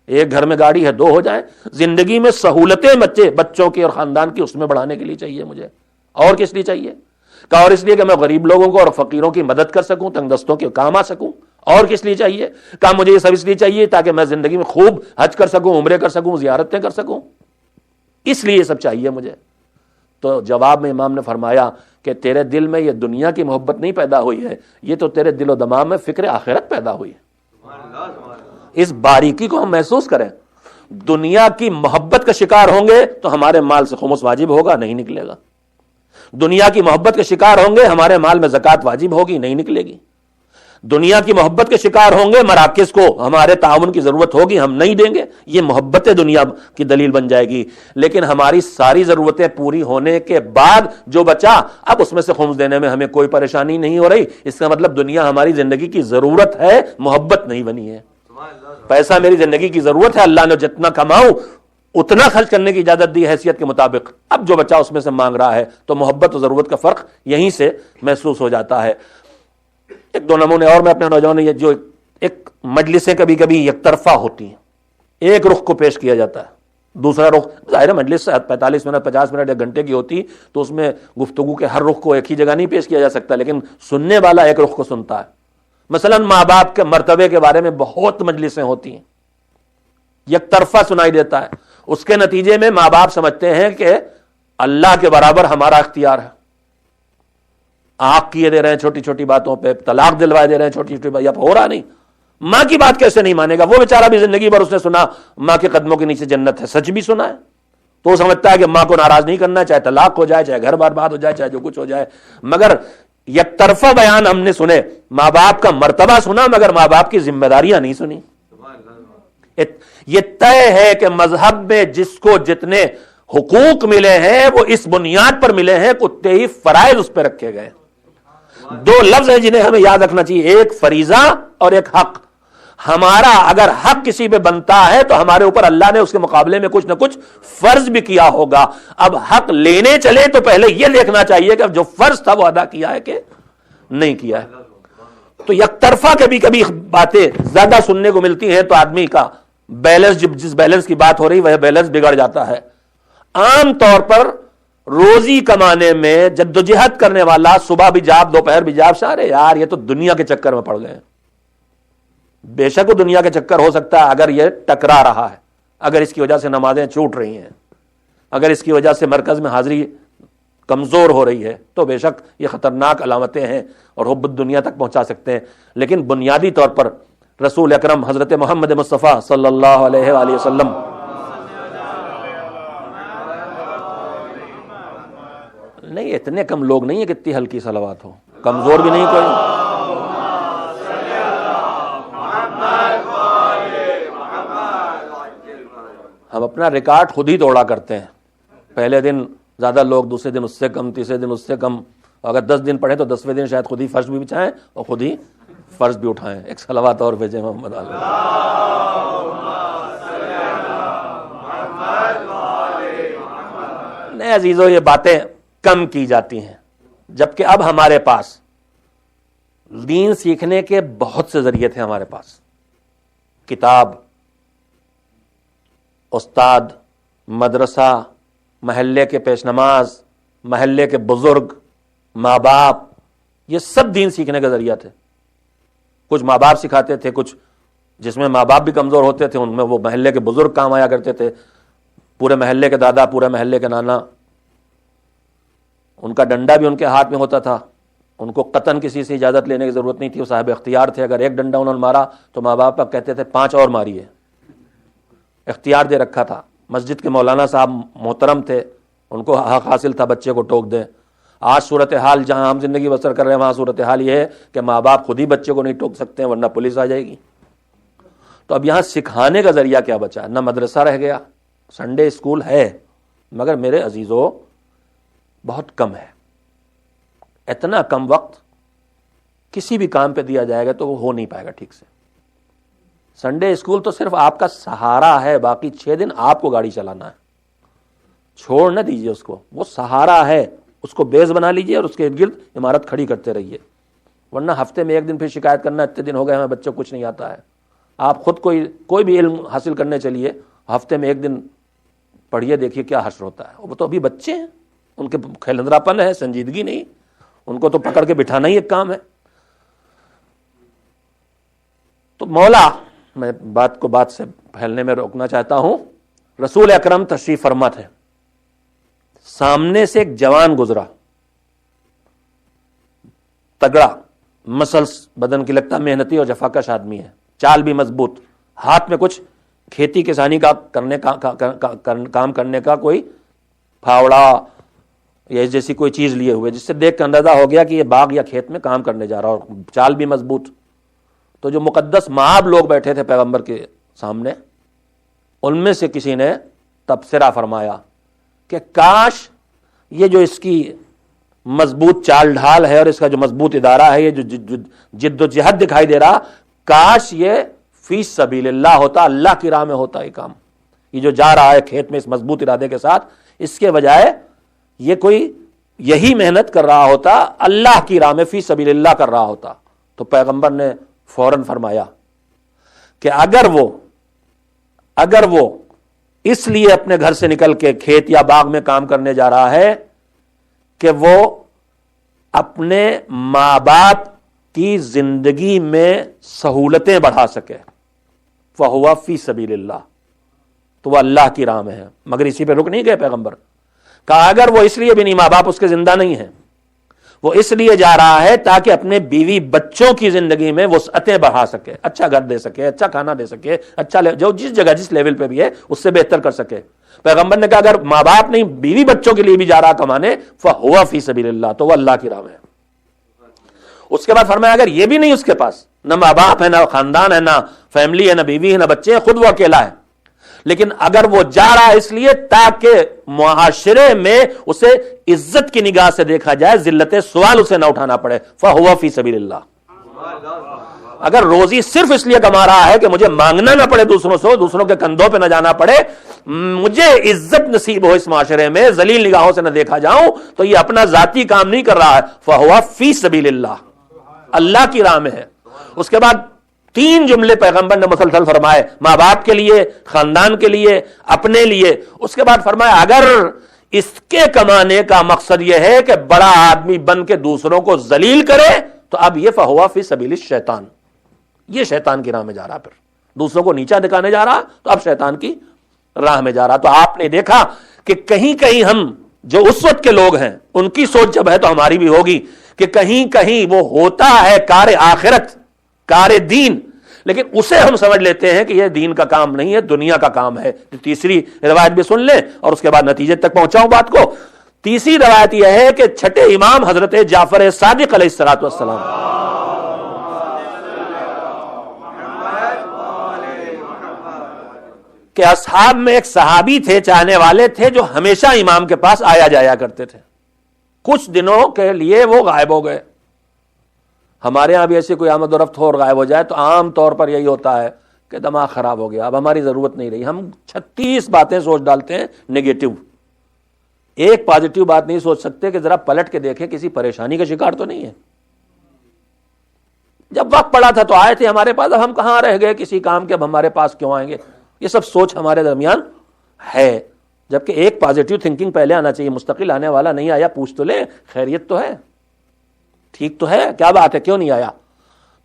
ایک گھر میں گاڑی ہے 2 ہو جائیں, زندگی میں سہولتیں بچوں کی اور خاندان کی اس میں بڑھانے کے لیے چاہیے مجھے. اور کس لیے چاہیے؟ کہا اور اس لیے کہ میں غریب لوگوں کو اور فقیروں کی مدد کر سکوں, تنگ دستوں کے کام آ سکوں. اور کس لیے چاہیے؟ کہا مجھے یہ سب اس لیے چاہیے تاکہ میں زندگی میں خوب حج کر سکوں, عمرے کر سکوں, زیارتیں کر سکوں, اس لیے یہ سب چاہیے مجھے. تو جواب میں امام نے فرمایا کہ تیرے دل میں یہ دنیا کی محبت نہیں پیدا ہوئی ہے, یہ تو تیرے دل و دماغ میں فکر آخرت پیدا ہوئی ہے. اس باریکی کو ہم محسوس کریں. دنیا کی محبت کا شکار ہوں گے تو ہمارے مال سے خمس واجب ہوگا, نہیں نکلے گا. دنیا کی محبت کے شکار ہوں گے ہمارے مال میں زکوٰۃ واجب ہوگی, نہیں نکلے گی. دنیا کی محبت کے شکار ہوں گے مراکز کو ہمارے تعاون کی ضرورت ہوگی, ہم نہیں دیں گے, یہ محبت دنیا کی دلیل بن جائے گی. لیکن ہماری ساری ضرورتیں پوری ہونے کے بعد جو بچا اب اس میں سے خمس دینے میں ہمیں کوئی پریشانی نہیں ہو رہی. اس کا مطلب دنیا ہماری زندگی کی ضرورت ہے, محبت نہیں بنی ہے. پیسہ میری زندگی کی ضرورت ہے, اللہ نے جتنا کماؤں اتنا خرچ کرنے کی اجازت دی حیثیت کے مطابق. اب جو بچہ اس میں سے مانگ رہا ہے تو محبت و ضرورت کا فرق یہیں سے محسوس ہو جاتا ہے. 1-2 نمونے اور میں اپنے نوجوانوں, یہ جو ایک مجلسیں کبھی کبھی یک طرفہ ہوتی ہیں, ایک رخ کو پیش کیا جاتا ہے, دوسرا رخ. ظاہر ہے مجلس 45 منٹ 50 منٹ 1 گھنٹے کی ہوتی تو اس میں گفتگو کے ہر رخ کو ایک ہی جگہ نہیں پیش کیا جا سکتا, لیکن سننے والا ایک رخ کو سنتا ہے. مثلا ماں باپ کے مرتبے کے بارے میں بہت مجلسیں ہوتی ہیں, یک طرفہ سنائی دیتا ہے. اس کے نتیجے میں ماں باپ سمجھتے ہیں کہ اللہ کے برابر ہمارا اختیار ہے. آنکھ کیے دے رہے ہیں چھوٹی چھوٹی باتوں پہ, طلاق دلوائے دے رہے ہیں چھوٹی چھوٹی بات, یا ہو رہا نہیں. ماں کی بات کیسے نہیں مانے گا؟ وہ بیچارہ بھی زندگی بھر اس نے سنا ماں کے قدموں کے نیچے جنت ہے, سچ بھی سنا ہے, تو وہ سمجھتا ہے کہ ماں کو ناراض نہیں کرنا, چاہے طلاق ہو جائے, چاہے گھر برباد ہو جائے, چاہے جو کچھ ہو جائے. مگر یک طرفہ بیان ہم نے سنے, ماں باپ کا مرتبہ سنا مگر ماں باپ کی ذمہ داریاں نہیں سنی. یہ طے ہے کہ مذہب میں جس کو جتنے حقوق ملے ہیں وہ اس بنیاد پر ملے ہیں, کتے ہی فرائض اس پہ رکھے گئے. 2 لفظ ہیں جنہیں ہمیں یاد رکھنا چاہیے, ایک فریضہ اور ایک حق. ہمارا اگر حق کسی پہ بنتا ہے تو ہمارے اوپر اللہ نے اس کے مقابلے میں کچھ نہ کچھ فرض بھی کیا ہوگا. اب حق لینے چلے تو پہلے یہ دیکھنا چاہیے کہ جو فرض تھا وہ ادا کیا ہے کہ نہیں کیا ہے. تو یک طرفہ کبھی کبھی باتیں زیادہ سننے کو ملتی ہیں تو آدمی کا بیلنس, جس بیلنس کی بات ہو رہی وہ بیلنس بگڑ جاتا ہے. عام طور پر روزی کمانے میں جدوجہد کرنے والا صبح بھی جاب دوپہر بھی جاب, سارے یار یہ تو دنیا کے چکر میں پڑ گئے ہیں. بے شک وہ دنیا کے چکر ہو سکتا ہے اگر یہ ٹکرا رہا ہے, اگر اس کی وجہ سے نمازیں چھوٹ رہی ہیں, اگر اس کی وجہ سے مرکز میں حاضری کمزور ہو رہی ہے, تو بے شک یہ خطرناک علامتیں ہیں اور حب الدنیا تک پہنچا سکتے ہیں. لیکن بنیادی طور پر رسول اکرم حضرت محمد مصطفیٰ صلی اللہ علیہ وآلہ وسلم نہیں اتنے کم لوگ نہیں ہیں کہ اتنی ہلکی صلوات ہو، کمزور بھی نہیں کوئی. ہم اپنا ریکارڈ خود ہی توڑا کرتے ہیں. پہلے دن زیادہ لوگ، دوسرے دن اس سے کم، تیسرے دن اس سے کم. اگر 10 دن پڑھیں تو 10ویں دن شاید خود ہی فرش بھی بچھائیں اور خود ہی فرض بھی اٹھائیں. ایک صلوات اور بھیجیں محمد علیہ. نہیں عزیزو، یہ باتیں کم کی جاتی ہیں، جبکہ اب ہمارے پاس دین سیکھنے کے بہت سے ذریعے تھے. ہمارے پاس کتاب، استاد، مدرسہ، محلے کے پیش نماز، محلے کے بزرگ، ماں باپ، یہ سب دین سیکھنے کا ذریعہ تھے. کچھ ماں باپ سکھاتے تھے، کچھ جس میں ماں باپ بھی کمزور ہوتے تھے ان میں وہ محلے کے بزرگ کام آیا کرتے تھے. پورے محلے کے دادا، پورے محلے کے نانا، ان کا ڈنڈا بھی ان کے ہاتھ میں ہوتا تھا. ان کو قطعاً کسی سے اجازت لینے کی ضرورت نہیں تھی، وہ صاحب اختیار تھے. اگر ایک ڈنڈا انہوں نے مارا تو ماں باپ کہتے تھے 5 اور ماریے. اختیار دے رکھا تھا. مسجد کے مولانا صاحب محترم تھے، ان کو حق حاصل تھا بچے کو ٹوک دیں. آج صورتحال جہاں ہم زندگی بسر کر رہے ہیں وہاں صورتحال یہ ہے کہ ماں باپ خود ہی بچے کو نہیں ٹوک سکتے ہیں ورنہ پولیس آ جائے گی. تو اب یہاں سکھانے کا ذریعہ کیا بچا؟ نہ مدرسہ رہ گیا. سنڈے اسکول ہے مگر میرے عزیزو بہت کم ہے. اتنا کم وقت کسی بھی کام پہ دیا جائے گا تو وہ ہو نہیں پائے گا ٹھیک سے. سنڈے اسکول تو صرف آپ کا سہارا ہے، باقی 6 دن آپ کو گاڑی چلانا ہے. چھوڑ نہ دیجئے اس کو، وہ سہارا ہے، اس کو بیس بنا لیجئے اور اس کے ارد گرد عمارت کھڑی کرتے رہیے. ورنہ ہفتے میں 1 دن پھر شکایت کرنا اتنے دن ہو گئے ہمیں بچوں کو کچھ نہیں آتا ہے. آپ خود کوئی بھی علم حاصل کرنے چلیے، ہفتے میں 1 دن پڑھیے، دیکھیے کیا حشر ہوتا ہے. وہ تو ابھی بچے ہیں، ان کے کھیلندرا پن ہے، سنجیدگی نہیں. ان کو تو پکڑ کے بٹھانا ہی ایک کام ہے. تو مولا، میں بات کو بات سے پھیلنے میں روکنا چاہتا ہوں. رسول اکرم تشریف فرما تھے، سامنے سے ایک جوان گزرا، تگڑا، مسلس بدن کی، لگتا محنتی اور جفاکش آدمی ہے، چال بھی مضبوط، ہاتھ میں کچھ کھیتی کسانی کا کام کرنے کا کوئی پھاوڑا یا جیسی کوئی چیز لیے ہوئے، جس سے دیکھ کر اندازہ ہو گیا کہ یہ باغ یا کھیت میں کام کرنے جا رہا، اور چال بھی مضبوط. تو جو مقدس مآب لوگ بیٹھے تھے پیغمبر کے سامنے، ان میں سے کسی نے تبصرہ فرمایا کہ کاش یہ جو اس کی مضبوط چال ڈھال ہے اور اس کا جو مضبوط ادارہ ہے، یہ جو جد و جہد دکھائی دے رہا، کاش یہ فی سبیل اللہ ہوتا، اللہ کی راہ میں ہوتا. یہ کام یہ جو جا رہا ہے کھیت میں اس مضبوط ارادے کے ساتھ، اس کے بجائے یہ کوئی یہی محنت کر رہا ہوتا، اللہ کی راہ میں فی سبیل اللہ کر رہا ہوتا. تو پیغمبر نے فوراً فرمایا کہ اگر وہ اس لیے اپنے گھر سے نکل کے کھیت یا باغ میں کام کرنے جا رہا ہے کہ وہ اپنے ماں باپ کی زندگی میں سہولتیں بڑھا سکے، فہو فی سبیل اللہ، تو وہ اللہ کی راہ میں ہے. مگر اسی پہ رک نہیں گئے پیغمبر. کہا اگر وہ اس لیے بھی نہیں، ماں باپ اس کے زندہ نہیں ہیں، وہ اس لیے جا رہا ہے تاکہ اپنے بیوی بچوں کی زندگی میں وسعتیں بڑھا سکے، اچھا گھر دے سکے، اچھا کھانا دے سکے، اچھا جو جس جگہ جس لیول پہ بھی ہے اس سے بہتر کر سکے. پیغمبر نے کہا اگر ماں باپ نہیں، بیوی بچوں کے لیے بھی جا رہا کمانے، فہو فی سبیل اللہ، تو وہ اللہ کی راہ میں ہے. اس کے بعد فرمایا اگر یہ بھی نہیں اس کے پاس، نہ ماں باپ ہے، نہ خاندان ہے، نہ فیملی ہے، نہ بیوی ہے، نہ بچے ہیں، خود وہ اکیلا ہے، لیکن اگر وہ جا رہا ہے اس لیے تاکہ معاشرے میں اسے عزت کی نگاہ سے دیکھا جائے، ذلت سوال اسے نہ اٹھانا پڑے، فہو فی سبیل اللہ. اگر روزی صرف اس لیے کما رہا ہے کہ مجھے مانگنا نہ پڑے دوسروں سے، دوسروں کے کندھوں پہ نہ جانا پڑے، مجھے عزت نصیب ہو اس معاشرے میں، ذلیل نگاہوں سے نہ دیکھا جاؤں، تو یہ اپنا ذاتی کام نہیں کر رہا ہے، فہو فی سبیل اللہ، اللہ کی راہ میں ہے. اس کے بعد 3 جملے پیغمبر نے مسلسل فرمائے، ماں باپ کے لیے، خاندان کے لیے، اپنے لیے. اس کے بعد فرمایا اگر اس کے کمانے کا مقصد یہ ہے کہ بڑا آدمی بن کے دوسروں کو ذلیل کرے، تو اب یہ فہو فی سبیل الشیطان، یہ شیطان کی راہ میں جا رہا، پھر دوسروں کو نیچا دکھانے جا رہا، تو اب شیطان کی راہ میں جا رہا. تو آپ نے دیکھا کہ کہیں کہیں ہم جو اس وقت کے لوگ ہیں ان کی سوچ جب ہے تو ہماری بھی ہوگی کہ کہیں کہیں وہ ہوتا ہے کار آخرت، کار دین، لیکن اسے ہم سمجھ لیتے ہیں کہ یہ دین کا کام نہیں ہے، دنیا کا کام ہے. تیسری روایت بھی سن لیں اور اس کے بعد نتیجے تک پہنچاؤں بات کو. تیسری روایت یہ ہے کہ چھٹے امام حضرت جعفر صادق علیہ الصلوۃ والسلام، کہ اصحاب میں ایک صحابی تھے، چاہنے والے تھے، جو ہمیشہ امام کے پاس آیا جایا کرتے تھے، کچھ دنوں کے لیے وہ غائب ہو گئے۔ ہمارے ہاں بھی ایسی کوئی آمد و رفت ہو اور غائب ہو جائے تو عام طور پر یہی ہوتا ہے کہ دماغ خراب ہو گیا، اب ہماری ضرورت نہیں رہی۔ ہم 36 باتیں سوچ ڈالتے ہیں نگیٹو، ایک پازیٹو بات نہیں سوچ سکتے کہ ذرا پلٹ کے دیکھیں کسی پریشانی کا شکار تو نہیں ہے۔ جب وقت پڑا تھا تو آئے تھے ہمارے پاس، اب ہم کہاں رہ گئے کسی کام کے، اب ہمارے پاس کیوں آئیں گے؟ یہ سب سوچ ہمارے درمیان ہے، جبکہ ایک پازیٹو تھنکنگ پہلے آنا چاہیے۔ مستقل آنے والا نہیں آیا، پوچھ تو لے، خیریت تو ہے، ٹھیک تو ہے، کیا بات ہے، کیوں نہیں آیا؟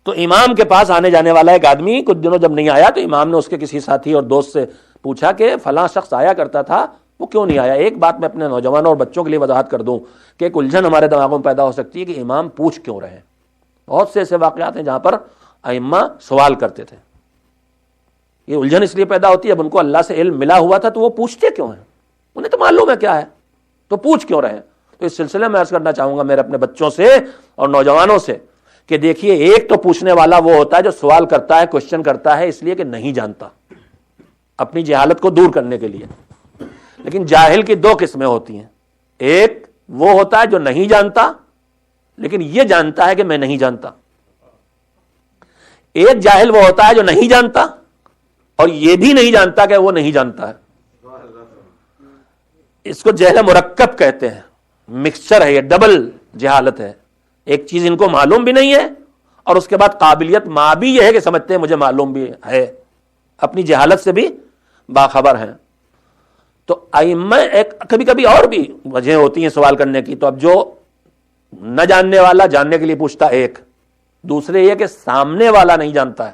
تو امام کے پاس آنے جانے والا ایک آدمی کچھ دنوں جب نہیں آیا تو امام نے اس کے کسی ساتھی اور دوست سے پوچھا کہ فلاں شخص آیا کرتا تھا، وہ کیوں نہیں آیا؟ ایک بات میں اپنے نوجوانوں اور بچوں کے لیے وضاحت کر دوں کہ ایک الجھن ہمارے دماغوں میں پیدا ہو سکتی ہے کہ امام پوچھ کیوں رہے ہیں۔ بہت سے ایسے واقعات ہیں جہاں پر ائمہ سوال کرتے تھے، یہ الجھن اس لیے پیدا ہوتی ہے اب ان کو اللہ سے علم ملا ہوا تھا تو وہ پوچھتے کیوں ہیں؟ انہیں تو معلوم ہے کیا ہے، تو پوچھ کیوں رہے ہیں؟ تو اس سلسلے میں عرض کرنا چاہوں گا میرے اپنے بچوں سے اور نوجوانوں سے کہ دیکھیے، ایک تو پوچھنے والا وہ ہوتا ہے جو سوال کرتا ہے، کوشچن کرتا ہے اس لیے کہ نہیں جانتا، اپنی جہالت کو دور کرنے کے لیے۔ لیکن جاہل کی دو قسمیں ہوتی ہیں، ایک وہ ہوتا ہے جو نہیں جانتا لیکن یہ جانتا ہے کہ میں نہیں جانتا، ایک جاہل وہ ہوتا ہے جو نہیں جانتا اور یہ بھی نہیں جانتا کہ وہ نہیں جانتا ہے۔ اس کو جہل مرکب کہتے ہیں، مکسچر ہے، یہ ڈبل جہالت ہے، ایک چیز ان کو معلوم بھی نہیں ہے اور اس کے بعد قابلیت ماں بھی یہ ہے کہ سمجھتے ہیں مجھے معلوم بھی ہے، اپنی جہالت سے بھی باخبر ہیں۔ تو ائمہ ایک کبھی کبھی اور بھی وجہیں ہوتی ہیں سوال کرنے کی، تو اب جو نہ جاننے والا جاننے کے لیے پوچھتا ایک، دوسرے یہ کہ سامنے والا نہیں جانتا ہے،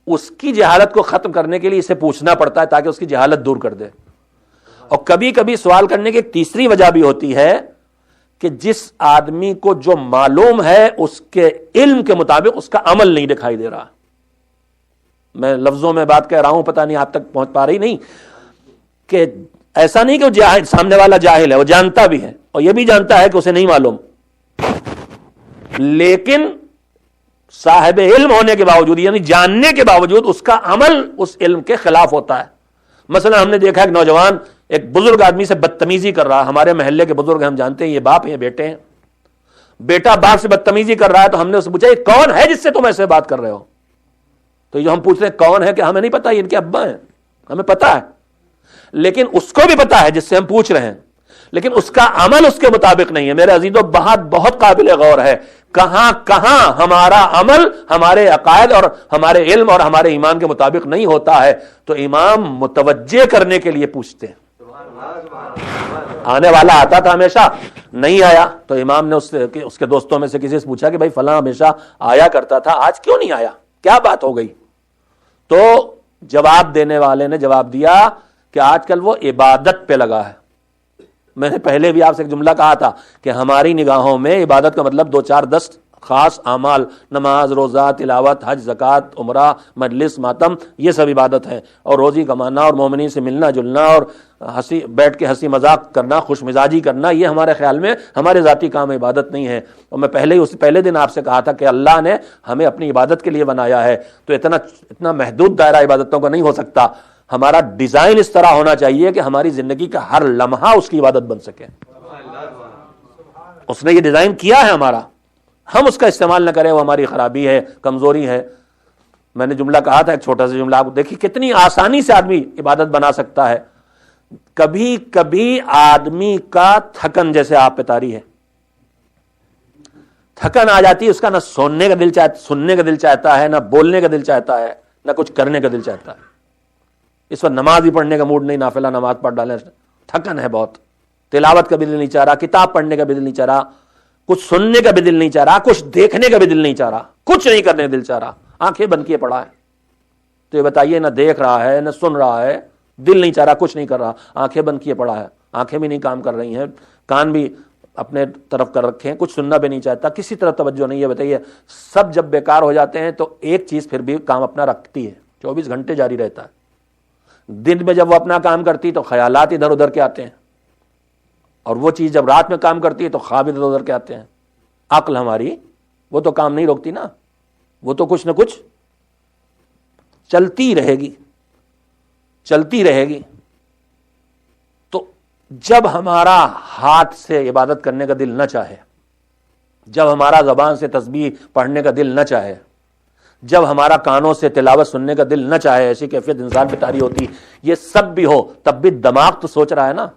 اس کی جہالت کو ختم کرنے کے لیے اسے پوچھنا پڑتا ہے تاکہ اس کی جہالت دور کر دے۔ اور کبھی کبھی سوال کرنے کی ایک تیسری وجہ بھی ہوتی ہے کہ جس آدمی کو جو معلوم ہے اس کے علم کے مطابق اس کا عمل نہیں دکھائی دے رہا۔ میں لفظوں میں بات کہہ رہا ہوں، پتہ نہیں آپ تک پہنچ پا رہی نہیں، کہ ایسا نہیں کہ وہ جاہل، سامنے والا جاہل ہے، وہ جانتا بھی ہے اور یہ بھی جانتا ہے کہ اسے نہیں معلوم، لیکن صاحب علم ہونے کے باوجود، یعنی جاننے کے باوجود، اس کا عمل اس علم کے خلاف ہوتا ہے۔ مثلا ہم نے دیکھا ایک نوجوان ایک بزرگ آدمی سے بدتمیزی کر رہا، ہمارے محلے کے بزرگ ہم جانتے ہیں، یہ باپ ہیں، یہ بیٹے ہیں، بیٹا باپ سے بدتمیزی کر رہا ہے تو ہم نے اس سے پوچھا یہ کون ہے جس سے تم ایسے بات کر رہے ہو؟ تو یہ جو ہم پوچھ رہے ہیں کون ہے، کہ ہمیں نہیں پتا، یہ ان کے ابا ہیں، ہمیں پتا ہے، لیکن اس کو بھی پتا ہے جس سے ہم پوچھ رہے ہیں، لیکن اس کا عمل اس کے مطابق نہیں ہے۔ میرے عزیزو، بہت قابل غور ہے کہاں کہاں ہمارا عمل ہمارے عقائد اور ہمارے علم اور ہمارے ایمان کے مطابق نہیں ہوتا ہے، تو امام متوجہ کرنے کے لیے پوچھتے ہیں۔ آنے والا آتا تھا ہمیشہ، نہیں آیا تو امام نے اس کے دوستوں میں سے کسی سے پوچھا کہ بھائی فلاں ہمیشہ آیا کرتا تھا، آج کیوں نہیں آیا، کیا بات ہو گئی؟ تو جواب دینے والے نے جواب دیا کہ آج کل وہ عبادت پہ لگا ہے۔ میں نے پہلے بھی آپ سے ایک جملہ کہا تھا کہ ہماری نگاہوں میں عبادت کا مطلب 2-4-10 خاص اعمال، نماز، روزہ، تلاوت، حج، زکوٰۃ، عمرہ، مجلس، ماتم، یہ سب عبادت ہے، اور روزی کمانا اور مومنین سے ملنا جلنا اور بیٹھ کے ہنسی مذاق کرنا، خوش مزاجی کرنا، یہ ہمارے خیال میں ہمارے ذاتی کام عبادت نہیں ہے۔ اور میں پہلے دن آپ سے کہا تھا کہ اللہ نے ہمیں اپنی عبادت کے لیے بنایا ہے، تو اتنا محدود دائرہ عبادتوں کا نہیں ہو سکتا، ہمارا ڈیزائن اس طرح ہونا چاہیے کہ ہماری زندگی کا ہر لمحہ اس کی عبادت بن سکے۔ اس نے یہ ڈیزائن کیا ہے ہمارا، ہم اس کا استعمال نہ کریں وہ ہماری خرابی ہے، کمزوری ہے۔ میں نے جملہ کہا تھا، ایک چھوٹا سا جملہ، آپ دیکھیے کتنی آسانی سے آدمی عبادت بنا سکتا ہے۔ کبھی کبھی آدمی کا تھکن، جیسے آپ پہ طاری ہے، تھکن آ جاتی ہے، اس کا نہ سننے کا دل چاہتا ہے، نہ بولنے کا دل چاہتا ہے، نہ کچھ کرنے کا دل چاہتا ہے۔ اس وقت نماز بھی پڑھنے کا موڈ نہیں، نافلہ نماز پڑھ ڈالیں، تھکن ہے بہت، تلاوت کا بھی دل نہیں چاہ رہا، کتاب پڑھنے کا بھی دل نہیں چاہ رہا، کچھ سننے کا بھی دل نہیں چاہ رہا، کچھ دیکھنے کا بھی دل نہیں چاہ رہا، کچھ نہیں کرنے کا دل چاہ رہا، آنکھیں بند کیے پڑا ہے۔ تو یہ بتائیے، نہ دیکھ رہا ہے، نہ سن رہا ہے، دل نہیں چاہ رہا، کچھ نہیں کر رہا، آنکھیں بند کیے پڑا ہے، آنکھیں بھی نہیں کام کر رہی ہیں، کان بھی اپنے طرف کر رکھے ہیں، کچھ سننا بھی نہیں چاہتا، کسی طرف توجہ نہیں ہے۔ بتائیے، سب جب بیکار ہو جاتے ہیں تو ایک چیز پھر بھی کام اپنا رکھتی ہے، 24 گھنٹے جاری رہتا ہے۔ دن میں جب وہ اپنا کام کرتی تو خیالات ادھر ادھر کے آتے ہیں، اور وہ چیز جب رات میں کام کرتی ہے تو خواب ادھر ادھر کے آتے ہیں. عقل ہماری وہ تو کام نہیں روکتی نا, وہ تو کچھ نہ کچھ چلتی رہے گی, چلتی رہے گی. تو جب ہمارا ہاتھ سے عبادت کرنے کا دل نہ چاہے, جب ہمارا زبان سے تسبیح پڑھنے کا دل نہ چاہے, جب ہمارا کانوں سے تلاوت سننے کا دل نہ چاہے, ایسی کیفیت انسان پہ طاری ہوتی, یہ سب بھی ہو تب بھی دماغ تو سوچ رہا ہے نا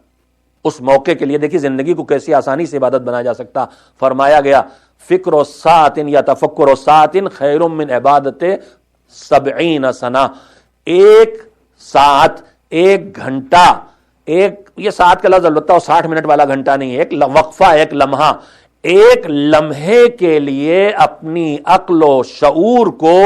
اس موقع کے لیے. دیکھیے زندگی کو کیسی آسانی سے عبادت بنایا جا سکتا. فرمایا گیا فکر و ساعتن یا تفکر و ساعتن خیر من عبادت 70 سنہ. ایک ساعت, ایک گھنٹہ, ایک یہ ساعت کا لفظ البتہ 60 منٹ والا گھنٹہ نہیں, ایک وقفہ, ایک لمحہ, ایک لمحے کے لیے اپنی عقل و شعور کو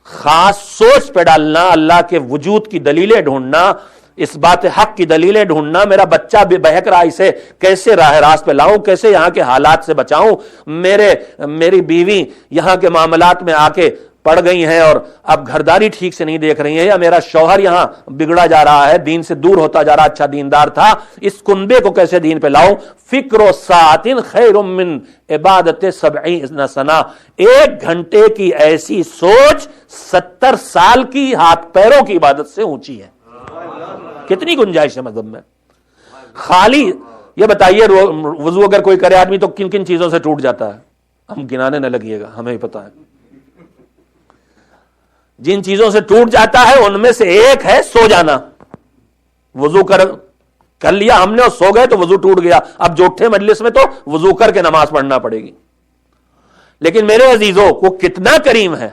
خاص سوچ پہ ڈالنا, اللہ کے وجود کی دلیلیں ڈھونڈنا, اس بات حق کی دلیلیں ڈھونڈنا, میرا بچہ بہک رہا اسے کیسے راہ راست پہ لاؤں, کیسے یہاں کے حالات سے بچاؤں, میری بیوی یہاں کے معاملات میں آ کے پڑ گئی ہیں اور اب گھرداری ٹھیک سے نہیں دیکھ رہی ہیں, یا میرا شوہر یہاں بگڑا جا رہا ہے, دین سے دور ہوتا جا رہا, اچھا دیندار تھا, اس کنبے کو کیسے دین پہ لاؤں. فکر و ساعتن خیر من عبادت 70 سنہ. ایک گھنٹے کی ایسی سوچ 70 سال کی ہاتھ پیروں کی عبادت سے اونچی ہے. کتنی گنجائش ہے مذہب میں. خالی یہ بتائیے وضو اگر کوئی کرے آدمی تو کن کن چیزوں سے ٹوٹ جاتا ہے, ہم گنانے نہ لگیے گا, ہمیں ہی پتا ہے. جن چیزوں سے ٹوٹ جاتا ہے ان میں سے ایک ہے سو جانا. وضو کر لیا ہم نے اور سو گئے تو وضو ٹوٹ گیا. اب جو اٹھے مجلس میں تو وضو کر کے نماز پڑھنا پڑے گی. لیکن میرے عزیزوں وہ کتنا کریم ہے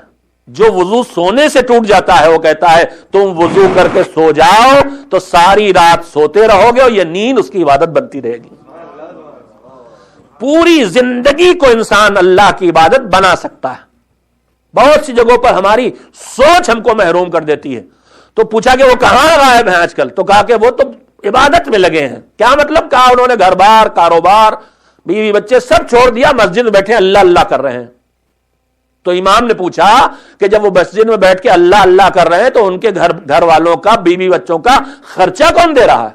جو وضو سونے سے ٹوٹ جاتا ہے, وہ کہتا ہے تم وضو کر کے سو جاؤ تو ساری رات سوتے رہو گے اور یہ نیند اس کی عبادت بنتی رہے گی. پوری زندگی کو انسان اللہ کی عبادت بنا سکتا ہے. بہت سی جگہوں پر ہماری سوچ ہم کو محروم کر دیتی ہے. تو پوچھا کہ وہ کہاں غائب ہیں آج کل, تو کہا کہ وہ تو عبادت میں لگے ہیں. کیا مطلب؟ کہا انہوں نے گھر بار, کاروبار, بیوی بچے سب چھوڑ دیا, مسجد میں بیٹھے اللہ اللہ کر رہے ہیں. تو امام نے پوچھا کہ جب وہ مسجد میں بیٹھ کے اللہ اللہ کر رہے ہیں تو ان کے گھر والوں کا, بیوی بچوں کا خرچہ کون دے رہا ہے؟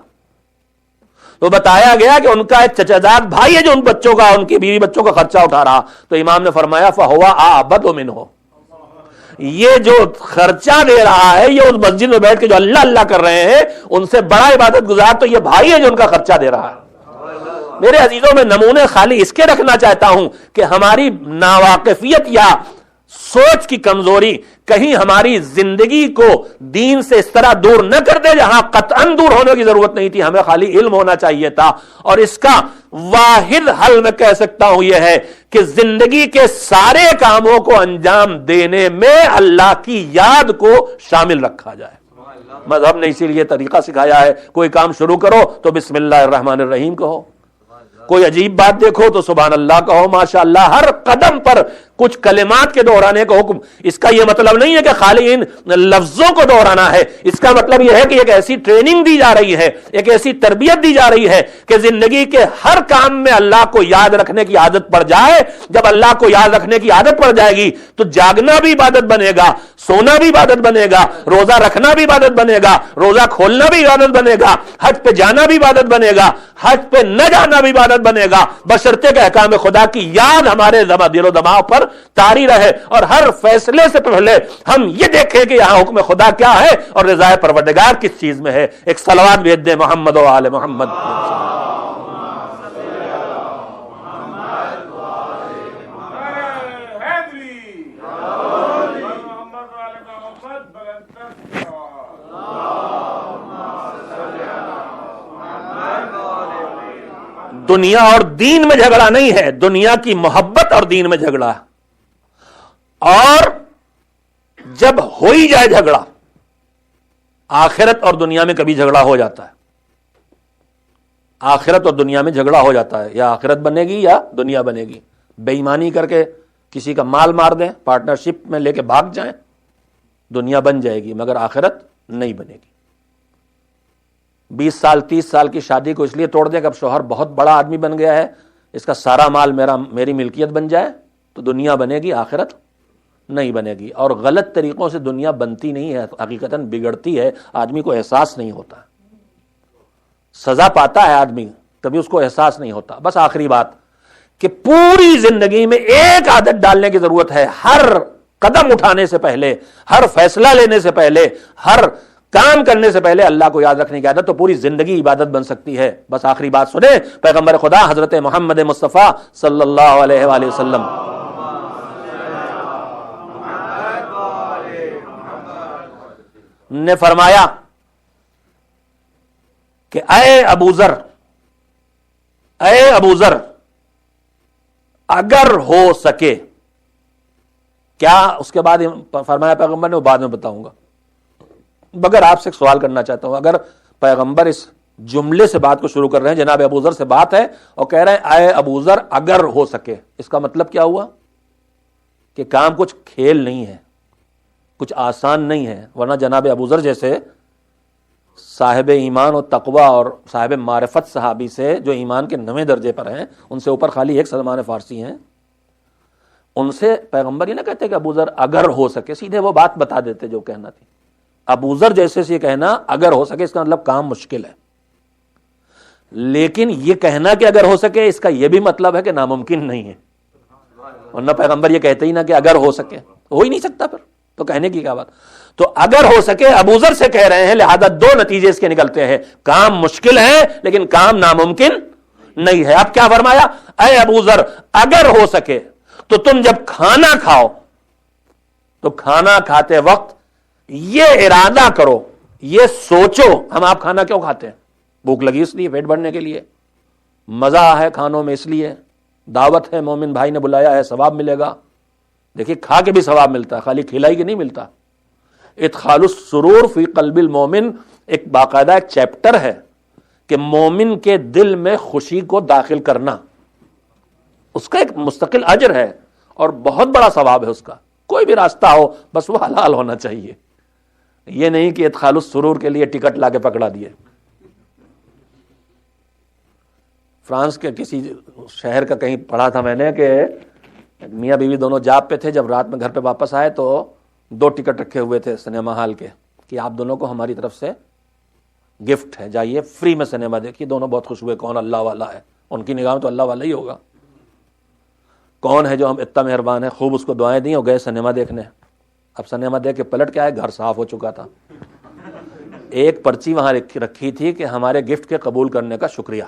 تو بتایا گیا کہ ان کا ایک چچا زاد بھائی ہے جو ان بچوں کا, ان کی بیوی بچوں کا خرچہ اٹھا رہا. تو امام نے فرمایا فہوا اعبد منہ, یہ جو خرچہ دے رہا ہے یہ اس مسجد میں بیٹھ کے جو اللہ اللہ کر رہے ہیں ان سے بڑا عبادت گزار تو یہ بھائی ہے جو ان کا خرچہ دے رہا ہے. میرے عزیزوں میں نمونے خالی اس کے رکھنا چاہتا ہوں کہ ہماری ناواقفیت یا سوچ کی کمزوری کہیں ہماری زندگی کو دین سے اس طرح دور نہ کر دے جہاں قطعاً دور ہونے کی ضرورت نہیں تھی. ہمیں خالی علم ہونا چاہیے تھا. اور اس کا واحد حل میں کہہ سکتا ہوں یہ ہے کہ زندگی کے سارے کاموں کو انجام دینے میں اللہ کی یاد کو شامل رکھا جائے. مذہب نے اسی لیے طریقہ سکھایا ہے, کوئی کام شروع کرو تو بسم اللہ الرحمن الرحیم کہو, کوئی عجیب بات دیکھو تو سبحان اللہ کہو, ماشاء اللہ. ہر قدم پر کچھ کلمات کے دہرانے کا حکم. اس کا یہ مطلب نہیں ہے کہ خالی ان لفظوں کو دہرانا ہے, اس کا مطلب یہ ہے کہ ایک ایسی ٹریننگ دی جا رہی ہے, ایک ایسی تربیت دی جا رہی ہے کہ زندگی کے ہر کام میں اللہ کو یاد رکھنے کی عادت پڑ جائے. جب اللہ کو یاد رکھنے کی عادت پڑ جائے گی تو جاگنا بھی عبادت بنے گا, سونا بھی عبادت بنے گا, روزہ رکھنا بھی عبادت بنے گا, روزہ کھولنا بھی عبادت بنے گا, حج پہ جانا بھی عبادت بنے گا, حج پہ نہ جانا بھی عبادت بنے گا, بشرطے کہ احکام خدا کی یاد ہمارے دل و دماغ پر طاری رہے. اور ہر فیصلے سے پہلے ہم یہ دیکھیں کہ یہاں حکم خدا کیا ہے اور رضا پروردگار کس چیز میں ہے. ایک صلوات بھیج دیں محمد و آل محمد. دنیا اور دین میں جھگڑا نہیں ہے, دنیا کی محبت اور دین میں جھگڑا ہے. اور جب ہو ہی جائے جھگڑا, آخرت اور دنیا میں کبھی جھگڑا ہو جاتا ہے. آخرت اور دنیا میں جھگڑا ہو جاتا ہے, یا آخرت بنے گی یا دنیا بنے گی. بے ایمانی کر کے کسی کا مال مار دیں, پارٹنرشپ میں لے کے بھاگ جائیں, دنیا بن جائے گی مگر آخرت نہیں بنے گی. 20 سال 30 سال کی شادی کو اس لیے توڑ دیں کہ اب شوہر بہت بڑا آدمی بن گیا ہے, اس کا سارا مال میری ملکیت بن جائے, تو دنیا بنے گی, آخرت نہیں بنے گی. اور غلط طریقوں سے دنیا بنتی نہیں ہے, حقیقتاً بگڑتی ہے, آدمی کو احساس نہیں ہوتا. سزا پاتا ہے آدمی کبھی اس کو احساس نہیں ہوتا. بس آخری بات کہ پوری زندگی میں ایک عادت ڈالنے کی ضرورت ہے. ہر قدم اٹھانے سے پہلے، ہر فیصلہ لینے سے پہلے، ہر کام کرنے سے پہلے اللہ کو یاد رکھنے کی عادت، تو پوری زندگی عبادت بن سکتی ہے. بس آخری بات سنیں، پیغمبر خدا حضرت محمد مصطفیٰ صلی اللہ علیہ وآلہ وسلم نے فرمایا کہ اے ابو ذر، اے ابو ذر، اگر ہو سکے، کیا اس کے بعد فرمایا پیغمبر نے، وہ بعد میں بتاؤں گا، مگر آپ سے ایک سوال کرنا چاہتا ہوں. اگر پیغمبر اس جملے سے بات کو شروع کر رہے ہیں، جناب ابو ذر سے بات ہے، اور کہہ رہے ہیں اے ابو ذر اگر ہو سکے، اس کا مطلب کیا ہوا کہ کام کچھ کھیل نہیں ہے، کچھ آسان نہیں ہے. ورنہ جناب ابو ذر جیسے صاحب ایمان و تقوی اور صاحب معرفت صحابی سے جو ایمان کے 9ویں درجے پر ہیں، ان سے اوپر خالی ایک سلمان فارسی ہیں، ان سے پیغمبر یہ نہ کہتے کہ ابو ذر اگر ہو سکے، سیدھے وہ بات بتا دیتے جو کہنا تھی. ابو ذر جیسے سے یہ کہنا اگر ہو سکے، اس کا مطلب کام مشکل ہے. لیکن یہ کہنا کہ اگر ہو سکے، اس کا یہ بھی مطلب ہے کہ ناممکن نہیں ہے. ورنہ پیغمبر یہ کہتے ہی نہ کہ اگر ہو سکے، ہو ہی نہیں سکتا، پھر تو کہنے کی کیا بات. تو اگر ہو سکے ابو ذر سے کہہ رہے ہیں، لہذا 2 نتیجے اس کے نکلتے ہیں، کام مشکل ہے لیکن کام ناممکن نہیں ہے. اب کیا فرمایا، اے ابو ذر اگر ہو سکے تو تم جب کھانا کھاؤ تو کھانا کھاتے وقت یہ ارادہ کرو، یہ سوچو. ہم آپ کھانا کیوں کھاتے ہیں؟ بھوک لگی اس لیے، پیٹ بھرنے کے لیے، مزہ ہے کھانوں میں اس لیے، دعوت ہے، مومن بھائی نے بلایا ہے، ثواب ملے گا. دیکھیے کھا کے بھی ثواب ملتا ہے، خالی کھلائی کے نہیں ملتا. ادخال السرور فی قلب المومن ایک باقاعدہ ایک چیپٹر ہے کہ مومن کے دل میں خوشی کو داخل کرنا، اس کا ایک مستقل اجر ہے اور بہت بڑا ثواب ہے اس کا. کوئی بھی راستہ ہو، بس وہ حلال ہونا چاہیے. یہ نہیں کہ ادخال السرور کے لیے ٹکٹ لا کے پکڑا دیے. فرانس کے کسی شہر کا کہیں پڑھا تھا میں نے کہ میاں بیوی دونوں جاب پہ تھے، جب رات میں گھر پہ واپس آئے تو 2 ٹکٹ رکھے ہوئے تھے سنیما ہال کے کہ آپ دونوں کو ہماری طرف سے گفٹ ہے، جائیے فری میں سنیما دیکھیے. دونوں بہت خوش ہوئے، کون اللہ والا ہے، ان کی نگاہ میں تو اللہ والا ہی ہوگا، کون ہے جو ہم اتنا مہربان ہے. خوب اس کو دعائیں دیں اور گئے سنیما دیکھنے. اب سنیما دیکھ کے پلٹ کے آئے، گھر صاف ہو چکا تھا. ایک پرچی وہاں رکھی تھی کہ ہمارے گفٹ کے قبول کرنے کا شکریہ.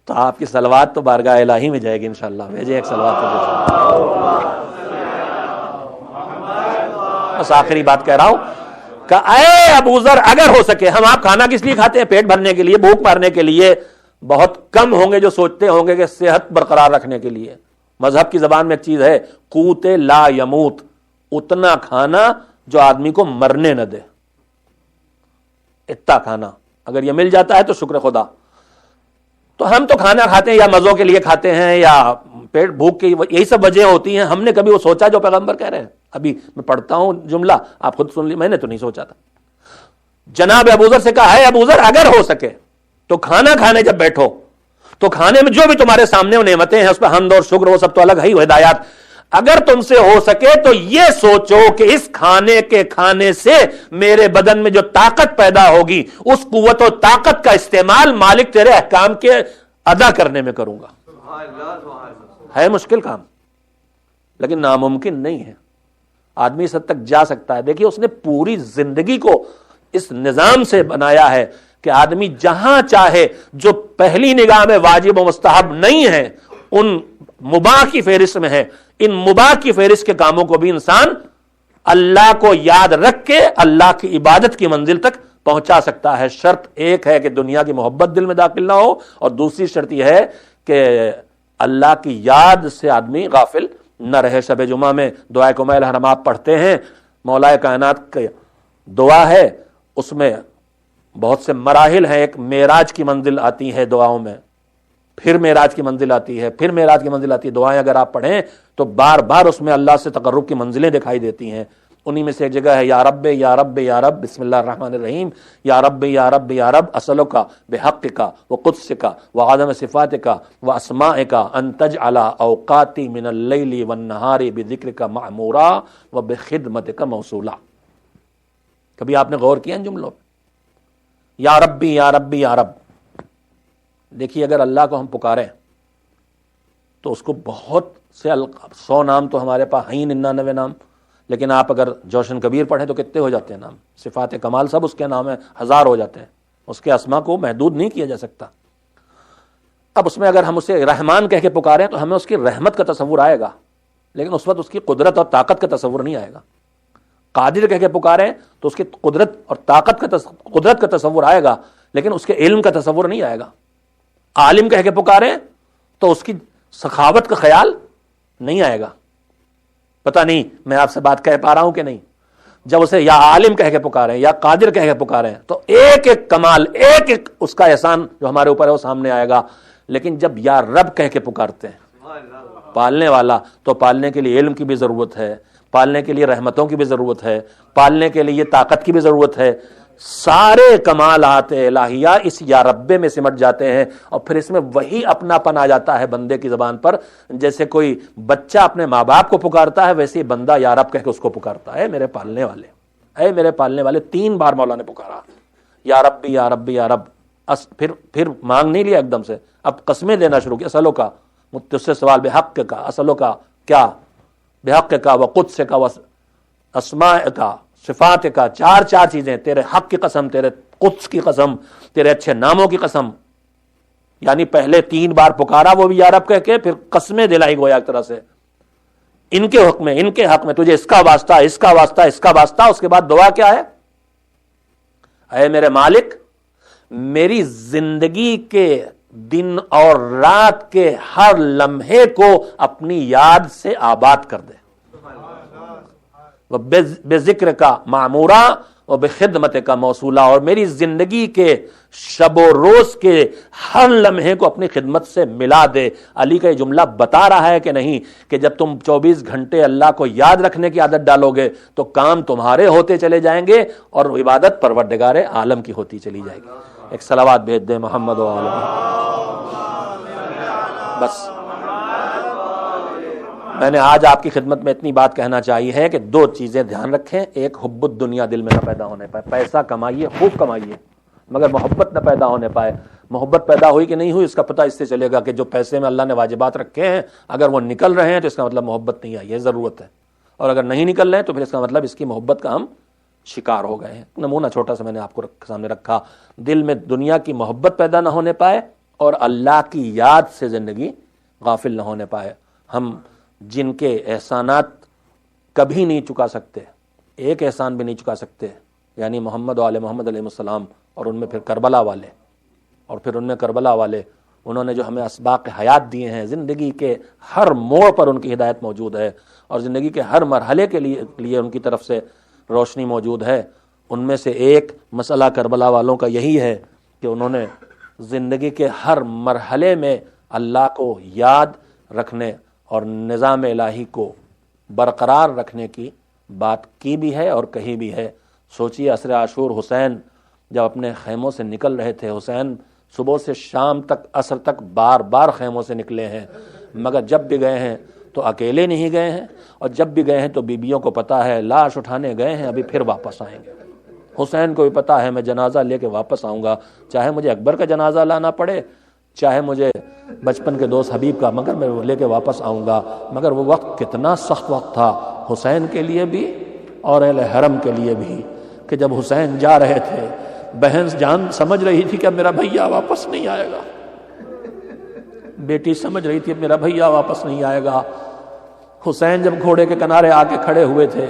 تو آپ کی صلوات تو بارگاہ الہی میں جائے گی انشاءاللہ. بھیجیں ایک صلوات. بس آخری بات کہہ رہا ہوں کہ اے ابو ذر اگر ہو سکے. ہم آپ کھانا کس لیے کھاتے ہیں؟ پیٹ بھرنے کے لیے، بھوک مارنے کے لیے. بہت کم ہوں گے جو سوچتے ہوں گے کہ صحت برقرار رکھنے کے لیے. مذہب کی زبان میں ایک چیز ہے، قوت لا یموت، اتنا کھانا جو آدمی کو مرنے نہ دے. اتنا کھانا اگر یہ مل جاتا ہے تو شکر خدا. تو ہم تو کھانا کھاتے ہیں یا مزوں کے لیے کھاتے ہیں یا پیٹ بھوک کی، یہی سب وجہ ہوتی ہیں. ہم نے کبھی وہ سوچا جو پیغمبر کہہ رہے ہیں؟ ابھی میں پڑھتا ہوں جملہ، آپ خود سن لی، میں نے تو نہیں سوچا تھا. جناب ابو ذر سے کہا ہے ابو ذر اگر ہو سکے تو کھانا کھانے جب بیٹھو تو کھانے میں جو بھی تمہارے سامنے وہ نعمتیں ہیں اس پہ حمد اور شکر، وہ سب تو الگ ہے ہی، وہ ہدایات. اگر تم سے ہو سکے تو یہ سوچو کہ اس کھانے کے کھانے سے میرے بدن میں جو طاقت پیدا ہوگی، اس قوت و طاقت کا استعمال مالک تیرے احکام کے ادا کرنے میں کروں گا. ہے مشکل کام لیکن ناممکن نہیں ہے. آدمی اس حد تک جا سکتا ہے. دیکھیے اس نے پوری زندگی کو اس نظام سے بنایا ہے کہ آدمی جہاں چاہے، جو پہلی نگاہ میں واجب و مستحب نہیں ہے ان مباح کی فہرست میں ہے، ان مباح کی فہرست کے کاموں کو بھی انسان اللہ کو یاد رکھ کے اللہ کی عبادت کی منزل تک پہنچا سکتا ہے. شرط ایک ہے کہ دنیا کی محبت دل میں داخل نہ ہو، اور دوسری شرط یہ ہے کہ اللہ کی یاد سے آدمی غافل نہ رہے. شب جمعہ میں دعائے کمیل الحرم آپ پڑھتے ہیں، مولا کائنات کی دعا ہے، اس میں بہت سے مراحل ہیں. ایک معراج کی منزل آتی ہے دعاؤں میں، پھر معراج کی منزل آتی ہے، پھر معراج کی منزل آتی ہے. دعائیں اگر آپ پڑھیں تو بار بار اس میں اللہ سے تقرب کی منزلیں دکھائی دیتی ہیں. انہی میں سے ایک جگہ ہے یا رب یا رب یا رب بسم اللہ الرحمن الرحیم، یا رب یا رب یا رب اسألک بحقک وقدسک وعظم صفاتک واسمائک ان تجعل اوقاتی من اللیل والنہار بذکرک معمورا وبخدمتک موصولا. کبھی آپ نے غور کیا ان جملوں پہ؟ یا ربی یا ربی یا رب، دیکھیے اگر اللہ کو ہم پکاریں تو اس کو بہت سے 100 نام تو ہمارے پاس ہیں 99 نام، لیکن آپ اگر جوشن کبیر پڑھیں تو کتنے ہو جاتے ہیں نام، صفات کمال سب اس کے نام ہیں، 1000 ہو جاتے ہیں، اس کے اسما کو محدود نہیں کیا جا سکتا۔ اب اس میں اگر ہم اسے رحمان کہہ کے پکاریں تو ہمیں اس کی رحمت کا تصور آئے گا، لیکن اس وقت اس کی قدرت اور طاقت کا تصور نہیں آئے گا۔ قادر کہہ کے پکاریں تو اس کی قدرت اور طاقت کا تصور آئے گا، لیکن اس کے علم کا تصور نہیں آئے گا۔ عالم کہہ کے پکاریں تو اس کی سخاوت کا خیال نہیں آئے گا۔ پتہ نہیں میں آپ سے بات کہہ پا رہا ہوں کہ نہیں؟ جب اسے یا عالم کہہ کے پکاریں یا قادر کہہ کے پکاریں تو ایک ایک کمال، ایک ایک اس کا احسان جو ہمارے اوپر ہے وہ سامنے آئے گا۔ لیکن جب یا رب کہہ کے پکارتے ہیں، پالنے والا، تو پالنے کے لیے علم کی بھی ضرورت ہے، پالنے کے لیے رحمتوں کی بھی ضرورت ہے، پالنے کے لیے طاقت کی بھی ضرورت ہے۔ سارے کمالات الہیہ اس یا رب میں سمٹ جاتے ہیں، اور پھر اس میں وہی اپنا پن آ جاتا ہے بندے کی زبان پر۔ جیسے کوئی بچہ اپنے ماں باپ کو پکارتا ہے، ویسے ہی بندہ یا رب کہہ کے اس کو پکارتا ہے، میرے پالنے والے، اے میرے پالنے والے۔ 3 بار مولا نے پکارا، یا ربی یا ربی یا رب۔ پھر مانگ نہیں لیا ایک دم سے، اب قسمیں دینا شروع کی۔ اصلوں کا مجھ سے سوال، بحق کا، اصلوں کا کیا؟ بحق کا، وقدس کا، اسماء کا، صفات کا، 4 چیزیں، تیرے حق کی قسم، تیرے قدس کی قسم، تیرے اچھے ناموں کی قسم۔ یعنی پہلے 3 بار پکارا وہ بھی یا رب کہہ کے، پھر قسمیں دلائی گویا ایک طرح سے ان کے حق میں، ان کے حق میں، تجھے اس کا واسطہ، اس کا واسطہ، اس کا واسطہ۔ اس کے بعد دعا کیا ہے؟ اے میرے مالک، میری زندگی کے دن اور رات کے ہر لمحے کو اپنی یاد سے آباد کر دے، بے ذکر کا معمورہ اور بے خدمت کا موصولہ، اور میری زندگی کے شب و روز کے ہر لمحے کو اپنی خدمت سے ملا دے۔ علی کا یہ جملہ بتا رہا ہے کہ نہیں کہ جب تم 24 گھنٹے اللہ کو یاد رکھنے کی عادت ڈالو گے تو کام تمہارے ہوتے چلے جائیں گے اور عبادت پروردگار عالم کی ہوتی چلی جائے گی۔ ایک صلوات بھیج دیں محمد و آل بس۔ میں نے آج آپ کی خدمت میں اتنی بات کہنا چاہیے ہے کہ 2 چیزیں دھیان رکھیں۔ ایک، حب الدنیا دل میں نہ پیدا ہونے پائے۔ پیسہ کمائیے، خوب کمائیے، مگر محبت نہ پیدا ہونے پائے۔ محبت پیدا ہوئی کہ نہیں ہوئی اس کا پتہ اس سے چلے گا کہ جو پیسے میں اللہ نے واجبات رکھے ہیں اگر وہ نکل رہے ہیں تو اس کا مطلب محبت نہیں آئی ہے، ضرورت ہے، اور اگر نہیں نکل رہے ہیں تو پھر اس کا مطلب اس کی محبت کا ہم شکار ہو گئے ہیں۔ نمونہ چھوٹا سا میں نے آپ کو سامنے رکھا، دل میں دنیا کی محبت پیدا نہ ہونے پائے اور اللہ کی یاد سے زندگی غافل نہ ہونے پائے۔ ہم جن کے احسانات کبھی نہیں چکا سکتے، ایک احسان بھی نہیں چکا سکتے، یعنی محمد و آل محمد علیہ السلام، اور ان میں پھر کربلا والے، اور پھر ان میں کربلا والے، انہوں نے جو ہمیں اسباق حیات دیے ہیں، زندگی کے ہر موڑ پر ان کی ہدایت موجود ہے، اور زندگی کے ہر مرحلے کے لیے ان کی طرف سے روشنی موجود ہے۔ ان میں سے ایک مسئلہ کربلا والوں کا یہی ہے کہ انہوں نے زندگی کے ہر مرحلے میں اللہ کو یاد رکھنے اور نظام الہی کو برقرار رکھنے کی بات کی بھی ہے اور کہی بھی ہے۔ سوچیے عصر عاشور حسین جب اپنے خیموں سے نکل رہے تھے، حسین صبح سے شام تک، عصر تک بار بار خیموں سے نکلے ہیں، مگر جب بھی گئے ہیں تو اکیلے نہیں گئے ہیں، اور جب بھی گئے ہیں تو بیبیوں کو پتہ ہے لاش اٹھانے گئے ہیں، ابھی پھر واپس آئیں گے۔ حسین کو بھی پتہ ہے میں جنازہ لے کے واپس آؤں گا، چاہے مجھے اکبر کا جنازہ لانا پڑے، چاہے مجھے بچپن کے دوست حبیب کا، مگر میں وہ لے کے واپس آؤں گا۔ مگر وہ وقت کتنا سخت وقت تھا حسین کے لیے بھی اور اہل حرم کے لیے بھی، کہ جب حسین جا رہے تھے بہن جان سمجھ رہی تھی کہ اب میرا بھیا واپس نہیں آئے گا، بیٹی سمجھ رہی تھی اب میرا بھیا واپس نہیں آئے گا۔ حسین جب گھوڑے کے کنارے آ کے کھڑے ہوئے تھے،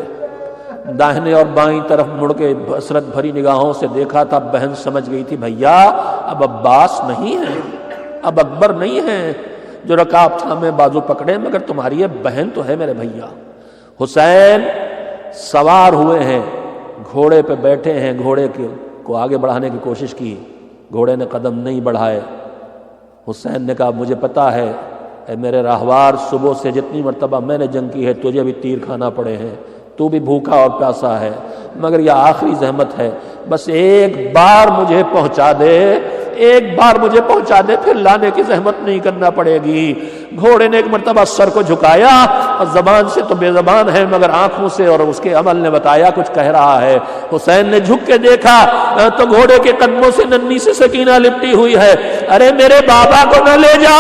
داہنے اور بائیں طرف مڑ کے حسرت بھری نگاہوں سے دیکھا تھا، بہن سمجھ گئی تھی بھیا اب عباس نہیں ہے، اب اکبر نہیں ہے جو رکاب تھامے بازو پکڑے، مگر تمہاری یہ بہن تو ہے میرے بھیا۔ حسین سوار ہوئے ہیں، گھوڑے پہ بیٹھے ہیں، گھوڑے کو آگے بڑھانے کی کوشش کی، گھوڑے نے قدم نہیں بڑھائے۔ حسین نے کہا مجھے پتا ہے اے میرے راہوار، صبح سے جتنی مرتبہ میں نے جنگ کی ہے تجھے بھی تیر کھانا پڑے ہیں، تو بھی بھوکا اور پیاسا ہے، مگر یہ آخری زحمت ہے، بس ایک بار مجھے پہنچا دے، ایک بار مجھے پہنچا دے، پھر لانے کی زحمت نہیں کرنا پڑے گی۔ گھوڑے نے ایک مرتبہ سر کو جھکایا، اور زبان سے تو بے زبان ہے مگر آنکھوں سے اور اس کے عمل نے بتایا کچھ کہہ رہا ہے۔ حسین نے جھک کے دیکھا تو گھوڑے کے قدموں سے ننھی سی سکینہ لپٹی ہوئی ہے، ارے میرے بابا کو نہ لے جا۔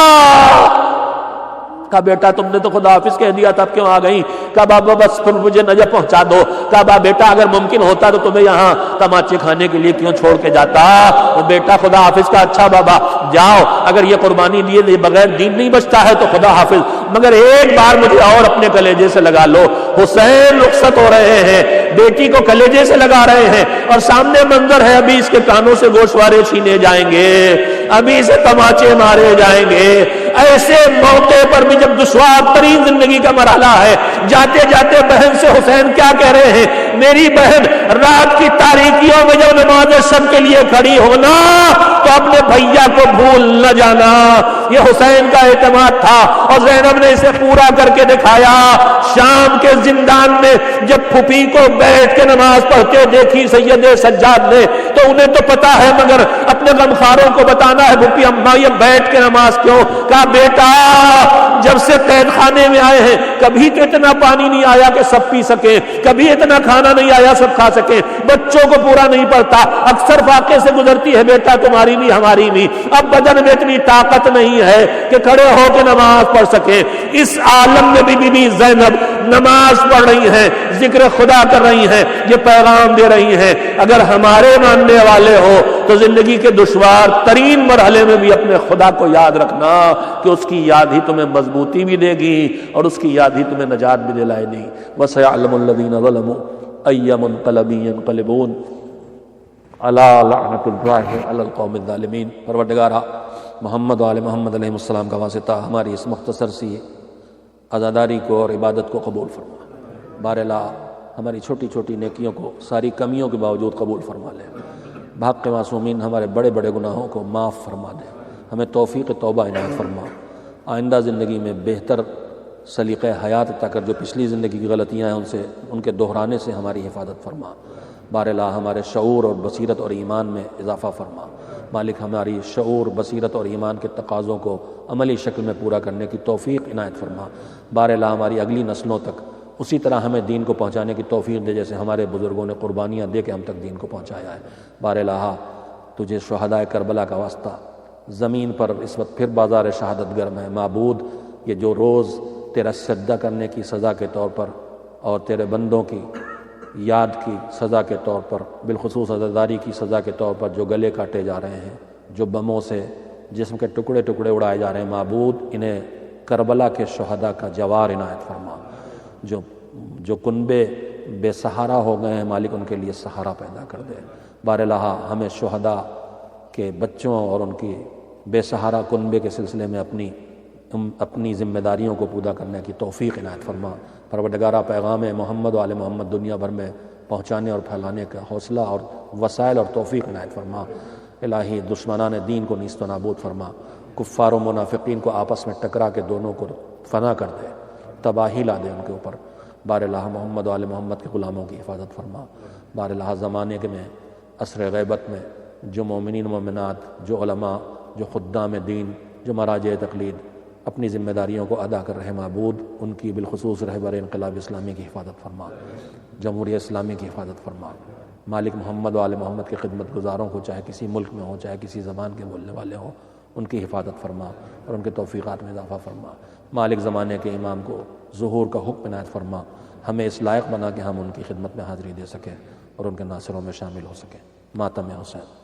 کہا بیٹا تم نے تو خدا حافظ کہہ دیا تھا، اب کیوں آ گئی؟ کہا بابا بس تم مجھے نجف پہنچا دو۔ کہا بیٹا اگر ممکن ہوتا تو تمہیں یہاں تماچے کھانے کے لیے کیوں چھوڑ کے جاتا؟ بیٹا خدا حافظ کا اچھا بابا جاؤ، اگر یہ قربانی دیے بغیر دین نہیں بچتا ہے تو خدا حافظ، مگر ایک بار مجھے اور اپنے کلیجے سے لگا لو۔ حسین رخصت ہو رہے ہیں، بیٹی کو کلیجے سے لگا رہے ہیں، اور سامنے منظر ہے ابھی اس کے کانوں سے گوشوارے چھینے جائیں گے، ابھی اسے تماچے مارے جائیں گے۔ ایسے موقع پر بھی جب دشوار ترین زندگی کا مرحلہ ہے، جاتے جاتے بہن سے حسین کیا کہہ رہے ہیں؟ میری بہن رات کی تاریکیوں میں جب نماز شب کے لیے کھڑی ہونا تو اپنے بھیا کو بھول نہ جانا۔ یہ حسین کا اعتماد تھا اور زینب نے اسے پورا کر کے دکھایا۔ شام کے زندان میں جب پھوپھی کو بیٹھ کے نماز پڑھتے دیکھی سید سجاد نے تو انہیں تو پتا ہے مگر اپنے غمخاروں کو بتانا ہے، پھوپھی اماں یہ بیٹھ کے نماز کیوں؟ کہا بیٹا جب سے قید خانے میں آئے ہیں کبھی تو اتنا پانی نہیں آیا کہ سب پی سکے، کبھی اتنا کھانا نہیں آیا سب کھا سکے، بچوں کو پورا نہیں پڑتا، اکثر فاقے سے گزرتی ہے بیٹا تمہاری بھی ہماری بھی، اب بدن میں اتنی طاقت نہیں ہے کہ کھڑے ہو کے نماز پڑھ سکے۔ اس عالم میں بھی بی بی زینب نماز پڑھ رہی ہیں، ذکر خدا کر رہی ہیں، یہ پیغام دے رہی ہیں اگر ہمارے ماننے والے ہو تو زندگی کے دشوار ترین مرحلے میں بھی اپنے خدا کو یاد رکھنا کہ اس کی یاد ہی تمہیں مضبوطی بھی دے گی اور اس کی یاد ہی تمہیں نجات بھی دلائے گی۔ وَسَيَعْلَمُ الَّذِينَ ظَلَمُوا أَيَّ مُنقَلَبٍ يَنقَلِبُونَ أَلَا لَعْنَةُ اللَّهِ عَلَى الْقَوْمِ الظَّالِمِينَ۔ پروردگارا محمد و آل محمد علیہ السلام کا واسطہ ہماری اس مختصر سی عزاداری کو اور عبادت کو قبول فرما۔ بار اللہ ہماری چھوٹی چھوٹی نیکیوں کو ساری کمیوں کے باوجود قبول فرما لے۔ بحق معصومین ہمارے بڑے بڑے گناہوں کو معاف فرما دے، ہمیں توفیق توبہ عنایت فرما۔ آئندہ زندگی میں بہتر سلیقہ حیات عطا کر، جو پچھلی زندگی کی غلطیاں ہیں ان کے دہرانے سے ہماری حفاظت فرما۔ بار اللہ ہمارے شعور اور بصیرت اور ایمان میں اضافہ فرما۔ مالک ہماری شعور، بصیرت اور ایمان کے تقاضوں کو عملی شکل میں پورا کرنے کی توفیق عنایت فرما۔ بار اللہ ہماری اگلی نسلوں تک اسی طرح ہمیں دین کو پہنچانے کی توفیق دے جیسے ہمارے بزرگوں نے قربانیاں دے کے ہم تک دین کو پہنچایا ہے۔ بار اللہ تجھے شہدائے کربلا کا واسطہ، زمین پر اس وقت پھر بازار شہادت گرم ہے معبود، یہ جو روز تیرا سجدہ کرنے کی سزا کے طور پر اور تیرے بندوں کی یاد کی سزا کے طور پر، بالخصوص عزاداری کی سزا کے طور پر جو گلے کاٹے جا رہے ہیں، جو بموں سے جسم کے ٹکڑے ٹکڑے اڑائے جا رہے ہیں، معبود انہیں کربلا کے شہداء کا جوار عنایت فرما۔ جو کنبے بے سہارا ہو گئے ہیں مالک ان کے لیے سہارا پیدا کر دے۔ بار الہ ہمیں شہداء کے بچوں اور ان کی بے سہارا کنبے کے سلسلے میں اپنی ذمہ داریوں کو پورا کرنے کی توفیق عنایت فرما۔ پروردگارہ پیغام محمد و آل محمد دنیا بھر میں پہنچانے اور پھیلانے کا حوصلہ اور وسائل اور توفیق عنایت فرما۔ الہی دشمنان دین کو نیست و نابود فرما، کفار و منافقین کو آپس میں ٹکرا کے دونوں کو فنا کر دے، تباہی لا دے ان کے اوپر۔ بار الہ محمد و آل محمد کے غلاموں کی حفاظت فرما۔ بار الہ زمانے کے میں عصر غیبت میں جو مومنین مومنات، جو علماء، جو خدام دین، جو مراجع تقلید اپنی ذمہ داریوں کو ادا کر رہے معبود، ان کی بالخصوص رہبر انقلاب اسلامی کی حفاظت فرما، جمہوریہ اسلامی کی حفاظت فرما۔ مالک محمد و آل محمد کے خدمت گزاروں کو چاہے کسی ملک میں ہوں چاہے کسی زبان کے بولنے والے ہوں، ان کی حفاظت فرما اور ان کے توفیقات میں اضافہ فرما۔ مالک زمانے کے امام کو ظہور کا حکم عنایت فرما، ہمیں اس لائق بنا کہ ہم ان کی خدمت میں حاضری دے سکیں اور ان کے ناصروں میں شامل ہو سکیں۔ ماتم حسین۔